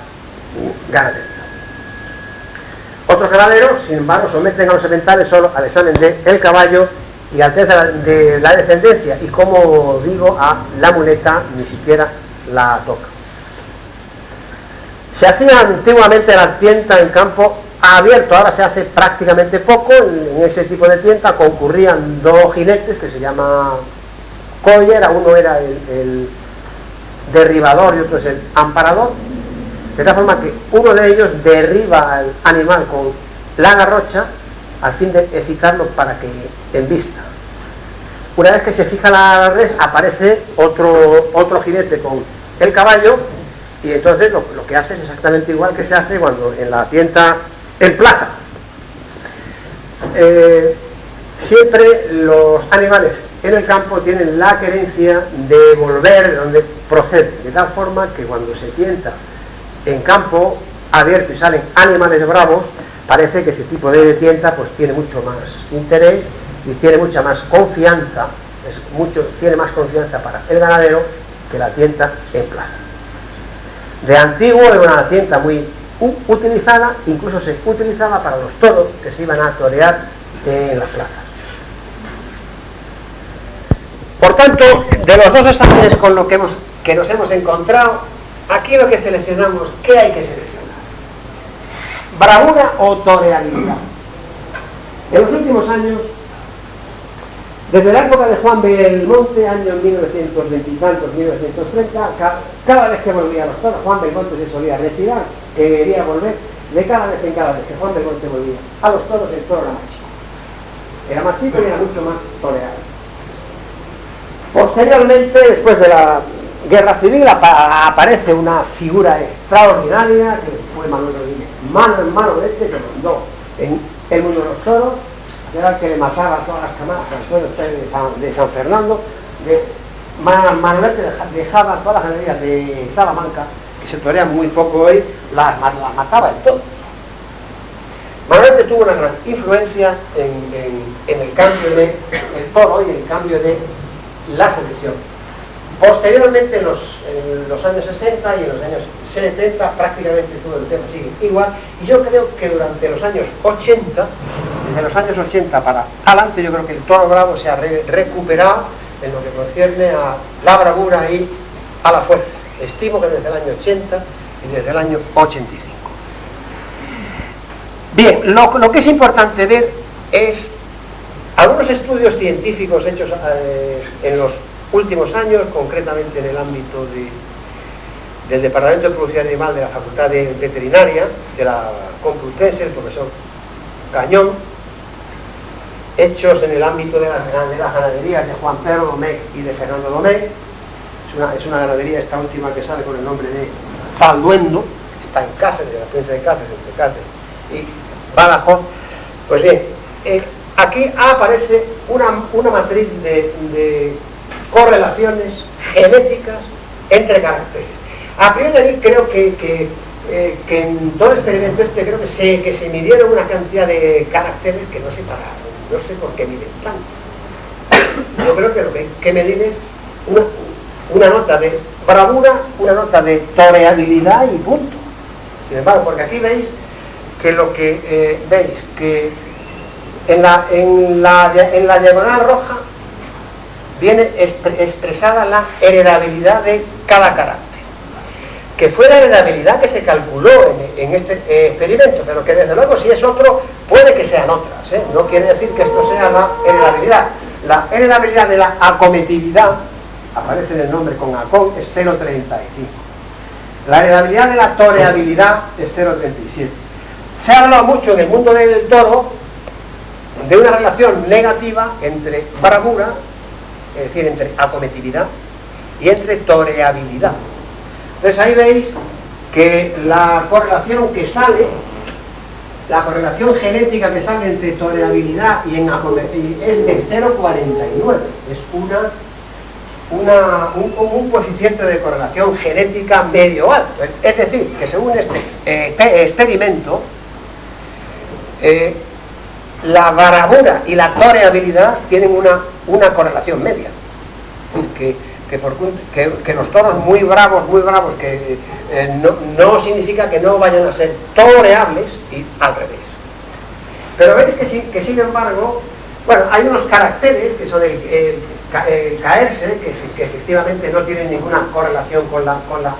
ganadería. Otros ganaderos, sin embargo, someten a los sementales solo al examen del caballo y al test de la descendencia, y como digo, a la muleta ni siquiera la toca. Se hacía antiguamente la tienta en campo abierto, ahora se hace prácticamente poco. En ese tipo de tienta concurrían 2 jinetes que se llama coller, uno era el derribador y otro es el amparador, de tal forma que uno de ellos derriba al animal con la garrocha al fin de excitarlo para que embista. Una vez que se fija la res, aparece otro jinete con el caballo, y entonces lo que hace es exactamente igual que se hace cuando en la tienta en plaza. Siempre los animales en el campo tienen la querencia de volver de donde proceden, de tal forma que cuando se tienta en campo abierto y salen animales bravos, parece que ese tipo de tienta pues tiene mucho más interés y tiene mucha más confianza, tiene más confianza para el ganadero que la tienta en plaza. De antiguo era una tienta muy utilizada, incluso se utilizaba para los toros que se iban a torear en las plazas. Por tanto, de los 2 exámenes con los que nos hemos encontrado, aquí lo que seleccionamos, ¿qué hay que seleccionar? ¿Bravura o toreabilidad? En los últimos años, desde la época de Juan Belmonte, año 1920 y tantos, 1930, cada vez que volvía a los toros, Juan Belmonte se solía retirar, quería volver, de cada vez en cada vez que Juan Belmonte volvía a los toros, el toro era más chico. Era más chico y era mucho más toreable. Posteriormente, después de la Guerra Civil, aparece una figura extraordinaria que fue Manuel Rodríguez, mano en mano de este, que mandó en el mundo de los toros, que era el que le mataba todas las camadas de San Fernando. Manuel dejaba todas las ganaderías de Salamanca, que se torean muy poco hoy, las mataba en todo. Manuel tuvo una gran influencia en el cambio del toro y el cambio de la selección. Posteriormente, en los años 60 y en los años 70, prácticamente todo el tema sigue igual, y yo creo que durante los años 80, desde los años 80 para adelante, yo creo que el toro bravo se ha recuperado en lo que concierne a la bravura y a la fuerza. Estimo que desde el año 80 y desde el año 85. Bien, lo que es importante ver es algunos estudios científicos hechos en los últimos años, concretamente en el ámbito del Departamento de Producción Animal de la Facultad de Veterinaria de la Complutense, el profesor Cañón, hechos en el ámbito de las ganaderías de Juan Pedro Domecq y de Fernando Domecq. Es una ganadería, esta última, que sale con el nombre de Zalduendo, está en Cáceres, de la provincia de Cáceres, entre Cáceres y Badajoz. Pues bien, aquí aparece una matriz de correlaciones genéticas entre caracteres. A priori creo que en todo el experimento creo que se midieron una cantidad de caracteres que no se pararon, no sé por qué miden tanto. Yo creo que lo que hay que medir es una nota de bravura, una nota de toreabilidad y punto. Sin embargo, porque aquí veis que lo que veis que en la diagonal roja viene expresada la heredabilidad de cada carácter, que fue la heredabilidad que se calculó en este experimento, pero que desde luego, si es otro, puede que sean otras, ¿eh? No quiere decir que esto sea la heredabilidad. La heredabilidad de la acometividad, aparece en el nombre con acom, es 0,35. La heredabilidad de la toreabilidad es 0,37. Se ha hablado mucho en el mundo del toro de una relación negativa entre bravura, es decir, entre acometividad, y entre toreabilidad. Entonces ahí veis que la correlación que sale, la correlación genética que sale entre toreabilidad y en acometividad es de 0,49. Es un coeficiente de correlación genética medio alto. Es decir, que según este experimento, la bravura y la toreabilidad tienen una correlación media. Que los toros muy bravos, que no significa que no vayan a ser toreables, y al revés. Pero veis que sin embargo, bueno, hay unos caracteres que son el caerse, que efectivamente no tienen ninguna correlación con la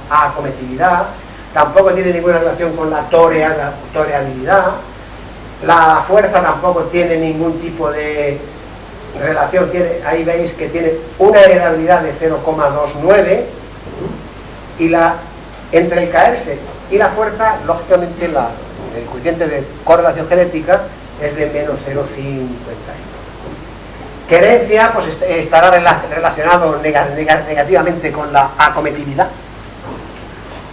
acometividad, tampoco tiene ninguna relación con la toreabilidad. La fuerza tampoco tiene ningún tipo de relación, ahí veis que tiene una heredabilidad de 0,29, y entre el caerse y la fuerza, lógicamente el coeficiente de correlación genética es de menos 0,51. Querencia, pues estará relacionado negativamente con la acometividad.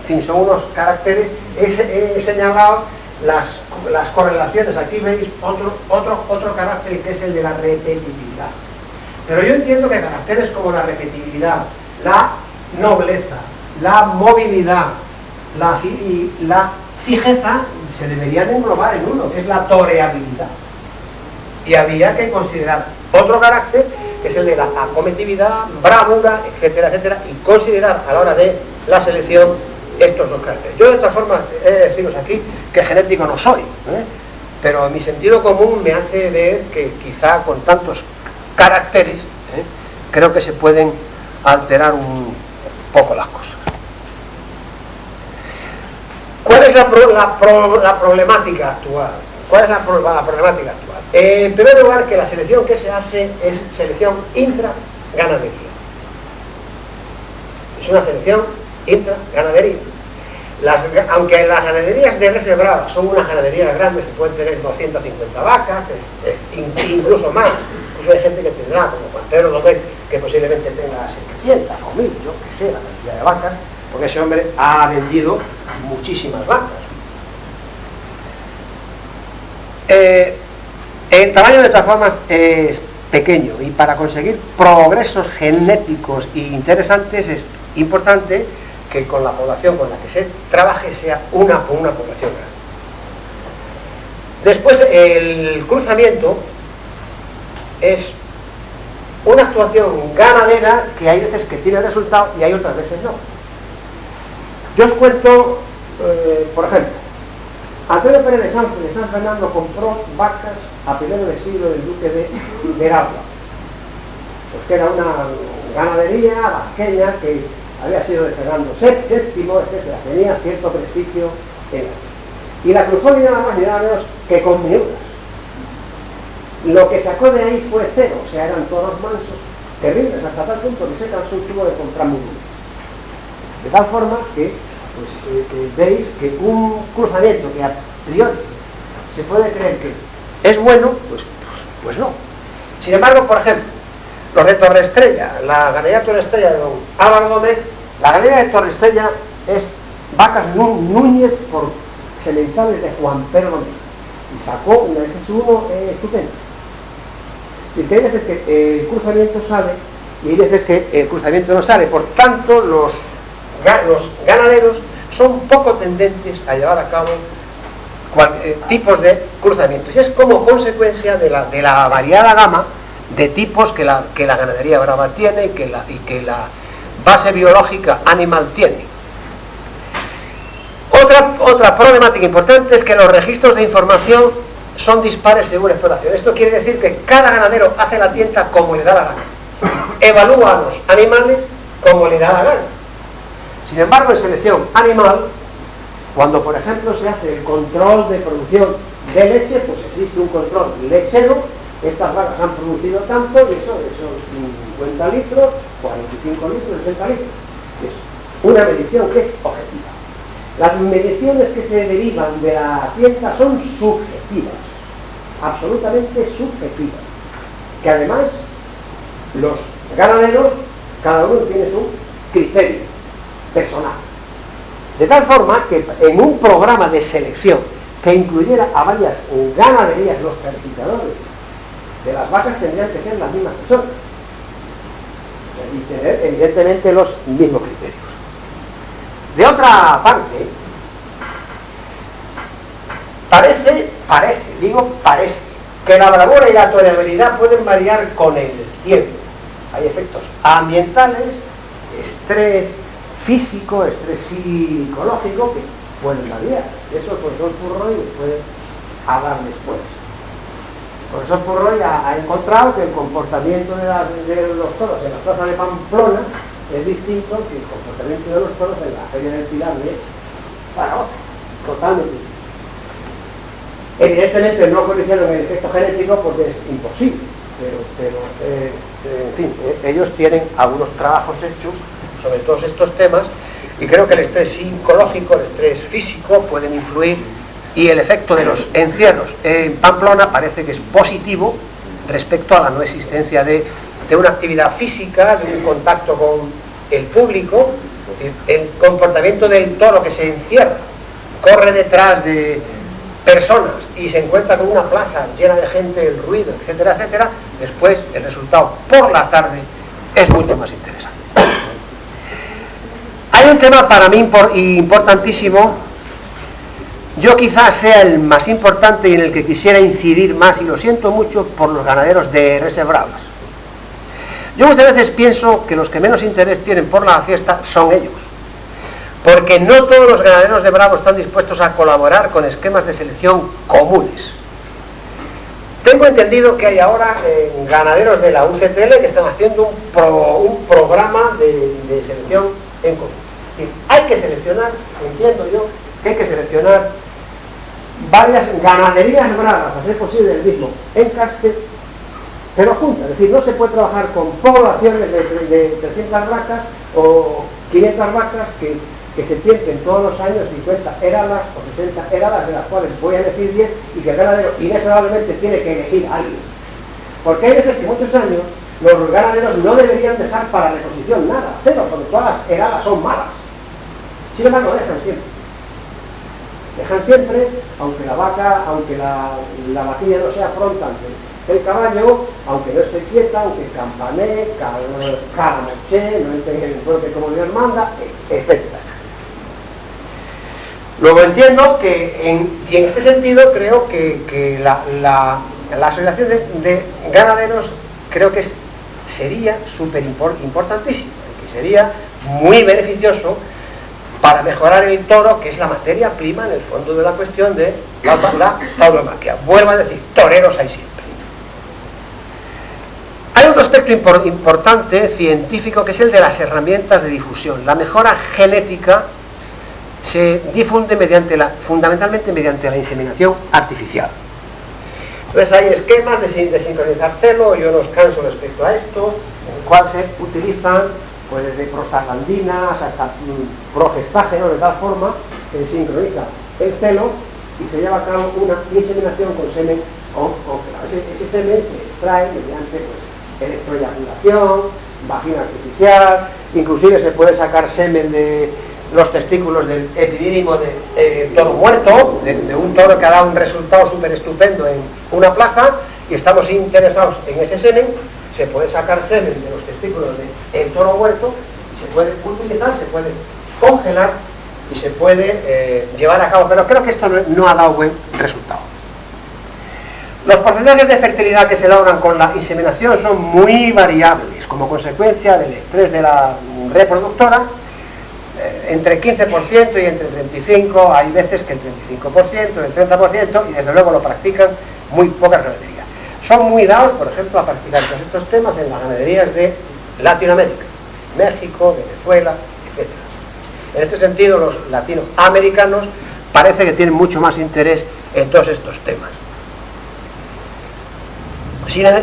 En fin, son unos caracteres. He señalado las correlaciones. Aquí veis otro carácter, que es el de la repetibilidad. Pero yo entiendo que caracteres como la repetibilidad, la nobleza, la movilidad y la fijeza se deberían englobar en uno, que es la toreabilidad. Y habría que considerar otro carácter, que es el de la acometividad, bravura, etcétera, etcétera, y considerar a la hora de la selección estos dos caracteres. Yo, de esta forma, he de deciros aquí que genético no soy, pero mi sentido común me hace ver que quizá con tantos caracteres creo que se pueden alterar un poco las cosas. ¿Cuál es la problemática actual? ¿Cuál es la problemática actual? En primer lugar, que la selección que se hace es selección intraganadería. Es una selección intraganadería. Aunque las ganaderías de reses bravas son unas ganaderías grandes que pueden tener 250 vacas, incluso más. Incluso hay gente que tendrá, como Juan Pedro Domecq, que posiblemente tenga 700 o 1000, yo que sé, la cantidad de vacas, porque ese hombre ha vendido muchísimas vacas. El tamaño de todas formas es pequeño, y para conseguir progresos genéticos e interesantes es importante que con la población con la que se trabaje sea una población grande. Después, el cruzamiento es una actuación ganadera que hay veces que tiene resultado y hay otras veces no. Yo os cuento, por ejemplo, Antonio Pérez de San Fernando compró vacas a primero de siglo del duque de Veragua, pues que era una ganadería vasqueña que había sido de Fernando VII, etc. Tenía cierto prestigio en la... Y la cruzó ni nada más ni nada menos que con miuras. Lo que sacó de ahí fue cero, o sea, eran todos mansos, terribles, hasta tal punto que se cansó y tuvo de comprar miuras. De tal forma que, pues, veis que un cruzamiento que a priori se puede creer que es bueno, pues no. Sin embargo, por ejemplo, los de Torrestrella, la ganadería de Torrestrella de don Álvaro Domecq, la ganadería de Torrestrella es vacas Núñez por sementales de Juan Pedro Domecq, y sacó una X1 estupenda. Y que hay veces que el cruzamiento sale y hay veces que el cruzamiento no sale. Por tanto, los ganaderos son poco tendentes a llevar a cabo tipos de cruzamientos, y es como consecuencia de la variada gama de tipos que la ganadería brava tiene y que la base biológica animal tiene. Otra problemática importante es que los registros de información son dispares según explotación. Esto quiere decir que cada ganadero hace la tienda como le da la gana, evalúa a los animales como le da la gana. Sin embargo, en selección animal, cuando por ejemplo se hace el control de producción de leche, pues existe un control lechero. Estas vacas han producido tanto, y esos 50 litros, 45 litros, 60 litros. Es una medición que es objetiva. Las mediciones que se derivan de la tienda son subjetivas, absolutamente subjetivas, que además los ganaderos, cada uno tiene su criterio personal. De tal forma que en un programa de selección que incluyera a varias ganaderías, los calificadores de las vacas tendrían que ser las mismas personas y tener evidentemente los mismos criterios. De otra parte, parece que la bravura y la tolerabilidad pueden variar con el tiempo. Hay efectos ambientales, estrés físico, estrés psicológico que pueden variar. Eso el profesor Purroy puede hablar después. El profesor Purroy ha encontrado que el comportamiento de los toros en la plaza de Pamplona es distinto que el comportamiento de los toros en la feria del Pilar de Zaragoza, totalmente distinto. Evidentemente no corrigieron el efecto genético porque es imposible, pero en fin, ellos tienen algunos trabajos hechos sobre todos estos temas, y creo que el estrés psicológico, el estrés físico pueden influir, y el efecto de los encierros en Pamplona parece que es positivo respecto a la no existencia de una actividad física, de un contacto con el público. El comportamiento del toro que se encierra, corre detrás de personas y se encuentra con una plaza llena de gente, el ruido, etcétera, etcétera, después el resultado por la tarde es mucho más interesante. Hay un tema para mí importantísimo, yo quizás sea el más importante y en el que quisiera incidir más, y lo siento mucho por los ganaderos de reses bravas. Yo muchas veces pienso que los que menos interés tienen por la fiesta son ellos, porque no todos los ganaderos de bravos están dispuestos a colaborar con esquemas de selección comunes. Tengo entendido que hay ahora ganaderos de la UCTL que están haciendo un programa de selección en común. Es decir, hay que seleccionar, entiendo yo, que hay que seleccionar varias ganaderías bravas, a ser posible del mismo encaste, pero juntas. Es decir, no se puede trabajar con poblaciones de 300 vacas o 500 vacas que se tienten todos los años 50 heradas o 60 heradas, de las cuales voy a elegir 10, y que el ganadero inexorablemente tiene que elegir a alguien. Porque hay veces que muchos años los ganaderos no deberían dejar para reposición nada, cero, porque todas las heradas son malas. Sin embargo, dejan siempre. Dejan siempre, aunque la vaca, aunque la vaquilla no sea frontante. El caballo, aunque no esté quieta, aunque campané, caramoché, no esté en el golpe como Dios manda, etc. Luego entiendo que, y en este sentido, creo que la asociación de ganaderos creo que sería súper importantísima, que sería muy beneficioso para mejorar el toro, que es la materia prima en el fondo de la cuestión de la tauromaquia. Vuelvo a decir, toreros hay siempre. Hay un aspecto importante científico que es el de las herramientas de difusión. La mejora genética se difunde fundamentalmente mediante la inseminación artificial. Entonces hay esquemas de sincronizar celo, yo no os canso respecto a esto, en el cual se utilizan pues desde prostaglandinas hasta progestágenos, de tal forma que se sincroniza el celo y se lleva a cabo una inseminación con semen congelado. Ese semen se extrae mediante electroeyaculación, vagina artificial, inclusive se puede sacar semen de los testículos del epidídimo de toro muerto, de un toro que ha dado un resultado súper estupendo en una plaza, y estamos interesados en ese semen. Se puede sacar semen de los testículos del toro muerto, se puede utilizar, se puede congelar y se puede llevar a cabo, pero creo que esto no ha dado buen resultado. Los porcentajes de fertilidad que se logran con la inseminación son muy variables, como consecuencia del estrés de la reproductora, entre 15% y entre 35%, hay veces que el 35%, el 30%, y desde luego lo practican muy pocas ganaderías. Son muy dados, por ejemplo, a practicar todos estos temas en las ganaderías de Latinoamérica, México, Venezuela, etc. En este sentido, los latinoamericanos parece que tienen mucho más interés en todos estos temas.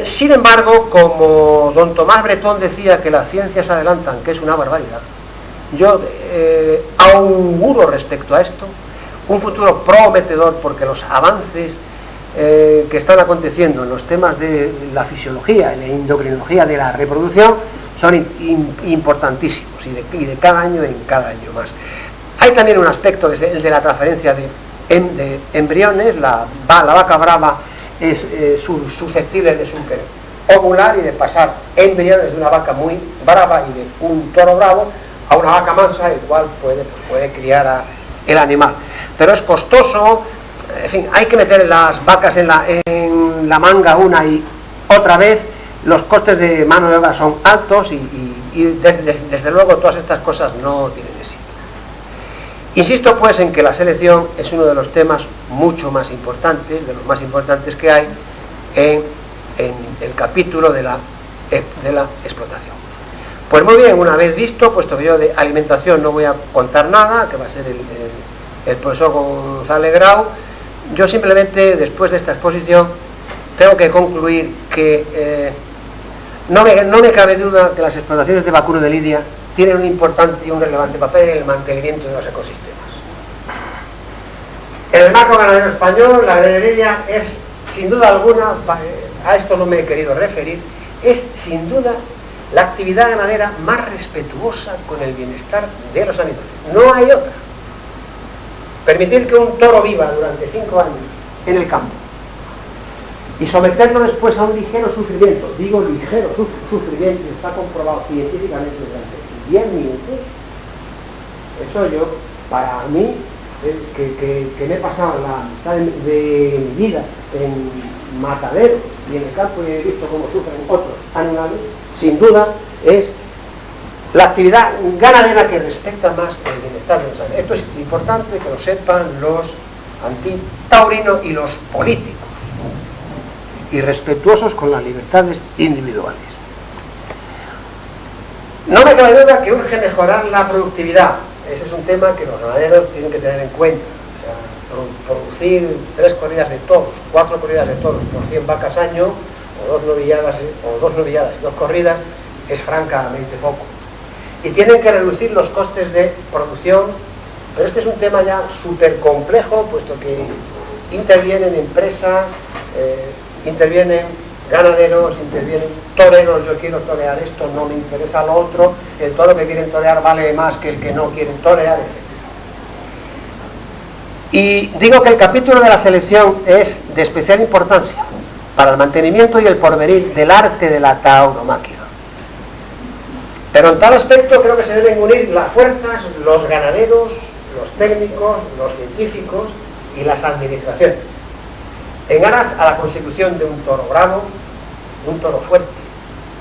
Sin embargo, como don Tomás Bretón decía que las ciencias adelantan, que es una barbaridad, yo auguro respecto a esto un futuro prometedor, porque los avances que están aconteciendo en los temas de la fisiología y la endocrinología de la reproducción son importantísimos, y de cada año en cada año más. Hay también un aspecto que es el de la transferencia de embriones. La vaca brava es susceptible de superovular y de pasar embriones de una vaca muy brava y de un toro bravo a una vaca mansa, el cual puede criar el animal. Pero es costoso, en fin, hay que meter las vacas en la manga una y otra vez, los costes de mano de obra son altos y desde luego todas estas cosas no tienen éxito. Insisto pues en que la selección es uno de los temas mucho más importantes, de los más importantes que hay en el capítulo de la explotación. Pues muy bien, una vez visto, puesto que yo de alimentación no voy a contar nada, que va a ser el profesor González Grau, yo simplemente, después de esta exposición, tengo que concluir que no me cabe duda que las explotaciones de vacuno de lidia tienen un importante y un relevante papel en el mantenimiento de los ecosistemas. En el marco ganadero español, la ganadería es, sin duda alguna, a esto no me he querido referir, es sin duda la actividad ganadera más respetuosa con el bienestar de los animales. No hay otra. Permitir que un toro viva durante 5 años en el campo y someterlo después a un ligero sufrimiento, digo ligero sufrimiento, está comprobado científicamente durante 10 minutos, eso yo, para mí, que me he pasado la mitad de mi vida en matadero y en el campo y he visto cómo sufren otros animales, sin duda es la actividad ganadera que respecta más el bienestar de los animales. Esto es importante que lo sepan los antitaurinos y los políticos, y respetuosos con las libertades individuales. No me cabe duda que urge mejorar la productividad ese es un tema que los ganaderos tienen que tener en cuenta. O sea, producir 3 corridas de toros, 4 corridas de toros por 100 vacas año, o 2 novilladas y 2 corridas, es francamente poco. Y tienen que reducir los costes de producción, pero este es un tema ya súper complejo, puesto que intervienen empresas, intervienen ganaderos, intervienen toreros. Yo quiero torear esto, no me interesa lo otro, el toro que quieren torear vale más que el que no quieren torear, etc. Y digo que el capítulo de la selección es de especial importancia para el mantenimiento y el porvenir del arte de la tauromaquia. Pero en tal aspecto creo que se deben unir las fuerzas, los ganaderos, los técnicos, los científicos y las administraciones, en aras a la consecución de un toro bravo, un toro fuerte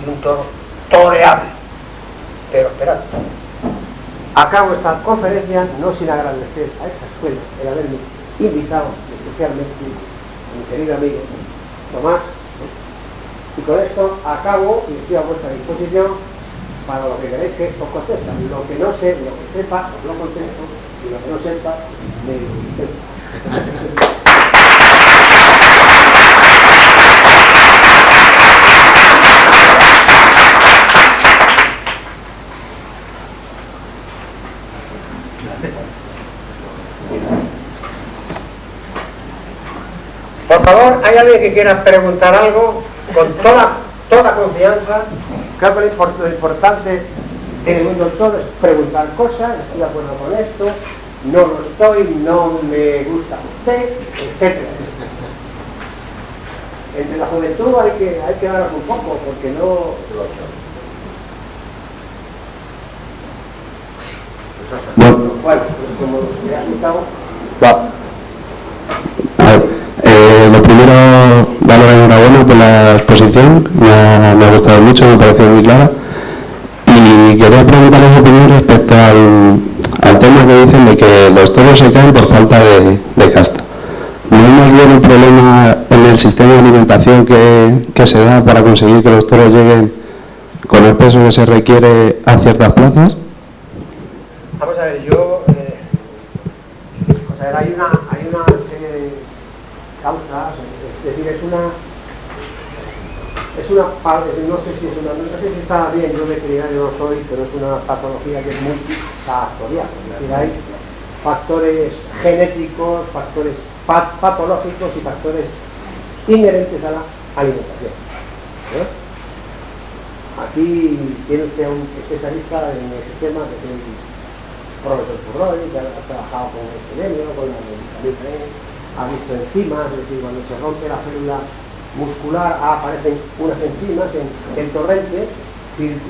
y un toro toreable. Pero esperad, acabo esta conferencia no sin agradecer a esta escuela el haberme invitado, especialmente a mi querido amigo Tomás, y con esto acabo y estoy a vuestra disposición para lo que queréis que os conteste. Lo que no sé, lo que sepa, os lo contesto, y lo que no sepa, me lo contesto. Por favor, ¿hay alguien que quiera preguntar algo? Con toda confianza. Creo que lo importante en el mundo todo es preguntar cosas. Estoy de acuerdo con esto, no lo estoy, no me gusta usted, etc. Entre la juventud hay que darnos un poco, porque no... Bueno, pues como me ha asustado... Lo primero, darle la enhorabuena por la exposición, me ha gustado mucho, me pareció muy clara, y quería preguntarles su opinión respecto al tema que dicen de que los toros se caen por falta de casta. ¿No es más bien un problema en el sistema de alimentación que se da para conseguir que los toros lleguen con el peso que se requiere a ciertas plazas? Vamos a ver, hay una serie de causas, es decir, no sé si está bien, yo veterinario no soy, pero es una patología que es multifactorial, es decir, hay factores genéticos, factores patológicos y factores inherentes a la alimentación. Aquí tiene usted a un especialista en ese tema, que es el profesor Furroy, que ha trabajado con el selenio, con la vitamina E, ha visto enzimas, es decir, cuando se rompe la célula muscular aparecen unas enzimas en el torrente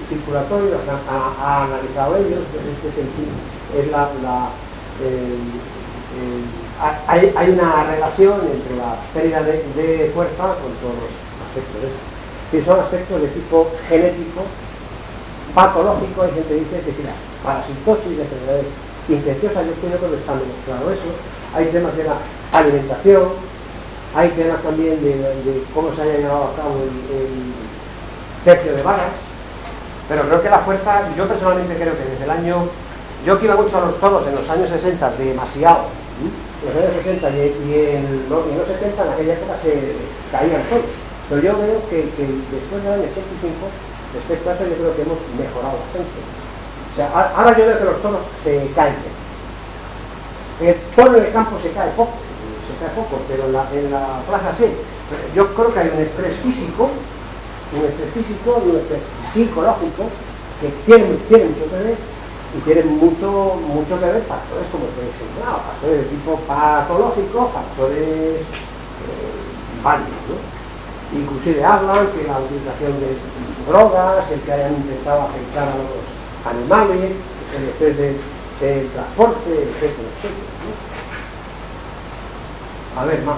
circulatorio, ha analizado ellos, pues hay una relación entre la pérdida de fuerza con todos los aspectos. Si son aspectos de tipo genético, patológico, hay gente que dice que si la parasitosis de enfermedades infecciosas, yo creo que está demostrado eso. Hay temas de la alimentación, hay temas también de cómo se haya llevado a cabo el tercio de varas, pero creo que la fuerza, yo personalmente creo que desde el año, yo que iba mucho a los toros en los años 60, demasiado, en los años 60 y en los 70, en aquella época se caían todos, pero yo veo que después del año 85, respecto a eso, yo creo que hemos mejorado bastante. O sea, ahora yo veo que los toros se caen. El toro en el campo se cae poco, pero en la plaza sí. Yo creo que hay un estrés físico y un estrés psicológico que tiene mucho que ver, y tiene mucho que ver factores como el que he señalado, factores de tipo patológico, factores válidos, ¿no? Inclusive hablan que la utilización de drogas, el que hayan intentado afectar a los animales, el estrés del transporte, etcétera, ¿no? A ver, más.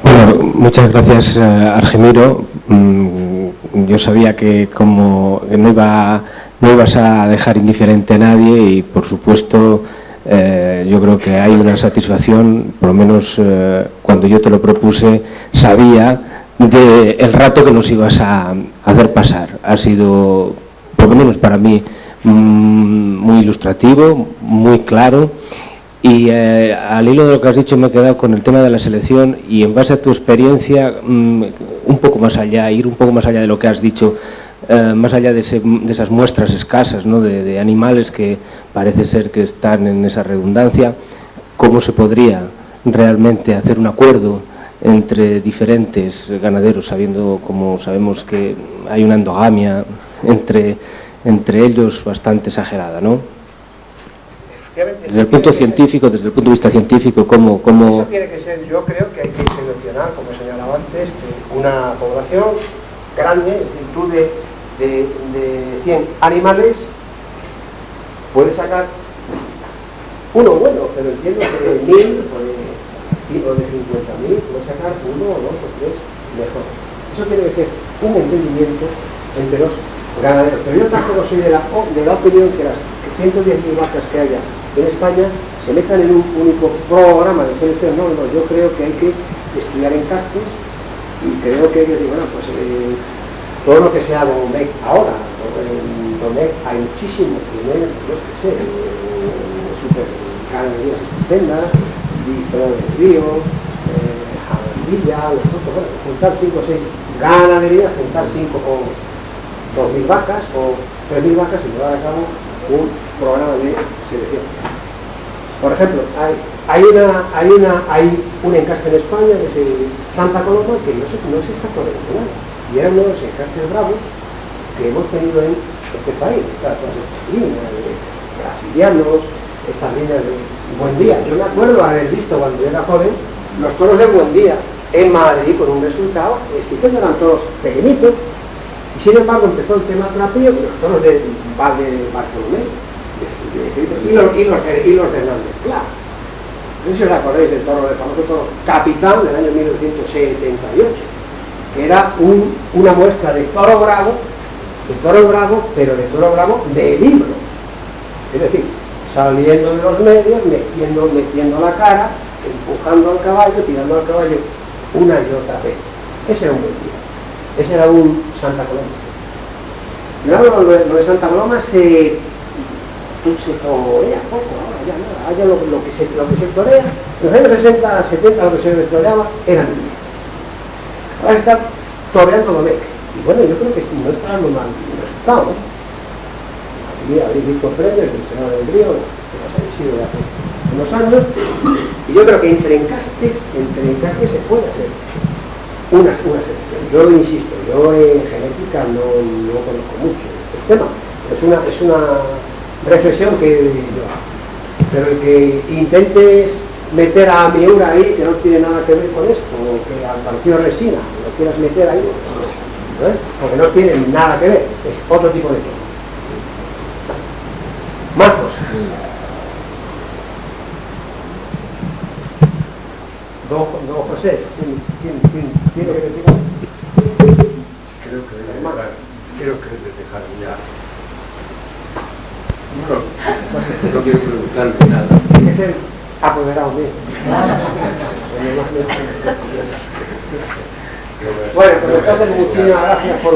Bueno, muchas gracias, Argemiro. Yo sabía que como no ibas a dejar indiferente a nadie y, por supuesto, yo creo que hay una satisfacción, por lo menos cuando yo te lo propuse, sabía del rato que nos ibas a hacer pasar. Ha sido, por lo menos para mí, muy ilustrativo, muy claro, y al hilo de lo que has dicho me he quedado con el tema de la selección, y en base a tu experiencia, un poco más allá, ir un poco más allá de lo que has dicho, más allá de esas muestras escasas, ¿no?, de animales que parece ser que están en esa redundancia, ¿cómo se podría realmente hacer un acuerdo entre diferentes ganaderos, sabiendo, como sabemos, que hay una endogamia entre ellos bastante exagerada, ¿no? Desde el punto científico, desde el punto de vista científico, ¿cómo...? Eso tiene que ser, yo creo que hay que seleccionar, como señalaba antes, una población grande, es decir, tú de 100 animales puedes sacar uno bueno, pero entiendo que de 1000 o de 50.000 puedes sacar uno o dos o tres mejores. Eso tiene que ser un entendimiento entre los ganaderos. Pero yo tampoco soy de la opinión que las 110.000 vacas que haya en España se metan en un único programa de selección. No, yo creo que hay que estudiar en castes, y creo que hay que decir, bueno, pues todo lo que sea Domec ahora, en Domec hay muchísimo, primero, yo qué sé, super ganaderías estupendas, Víctor del Río, Jandilla, los otros, bueno, juntar 5 o 6 ganaderías, juntar 5 o 2.000 vacas o 3.000 vacas y llevar a cabo un programa de selección. Por ejemplo, hay un encaste en España, que es el Santa Coloma, que no se está correccionando, y era uno de los encastes bravos que hemos tenido en este país. Todas estas líneas de brasilianos, estas líneas de Buen Día. Yo me acuerdo haber visto cuando yo era joven los toros de Buen Día en Madrid con un resultado estupendo, eran toros pequeñitos, y sin embargo empezó el tema trapío con los toros de Bartolomé y los de Hernández, claro. No sé si os acordáis del famoso toro Capitán del año 1978, que era una muestra de toro bravo, pero de toro bravo de libro, es decir, saliendo de los medios, metiendo la cara, empujando al caballo, tirando al caballo una y otra vez. Ese era un Buen Día, ese era un Santa Coloma. Y ahora lo de Santa Coloma se torea poco, ahora ya nada, allá lo que se torea, en los años 60, 70 lo que se toreaba eran niños. Ahora está toreando Domecq, y bueno, yo creo que no está dando mal resultado, ¿no? Aquí habéis visto premios del Senado del Río, que nos habéis ido de hace unos años, y yo creo que entre encastes se puede hacer una selección. Yo insisto, yo en genética no conozco mucho el tema, es una reflexión que yo hago, pero el que intentes meter a Miura ahí, que no tiene nada que ver con esto, o que al partido Resina lo quieras meter ahí, ¿eh? Porque no tiene nada que ver, es otro tipo de tema. Marcos. Don José, ¿quién tiene que decir? Creo que debes dejar ya. No quiero preguntarle nada. Es el apoderado mío. Bueno, pues entonces muchísimas gracias por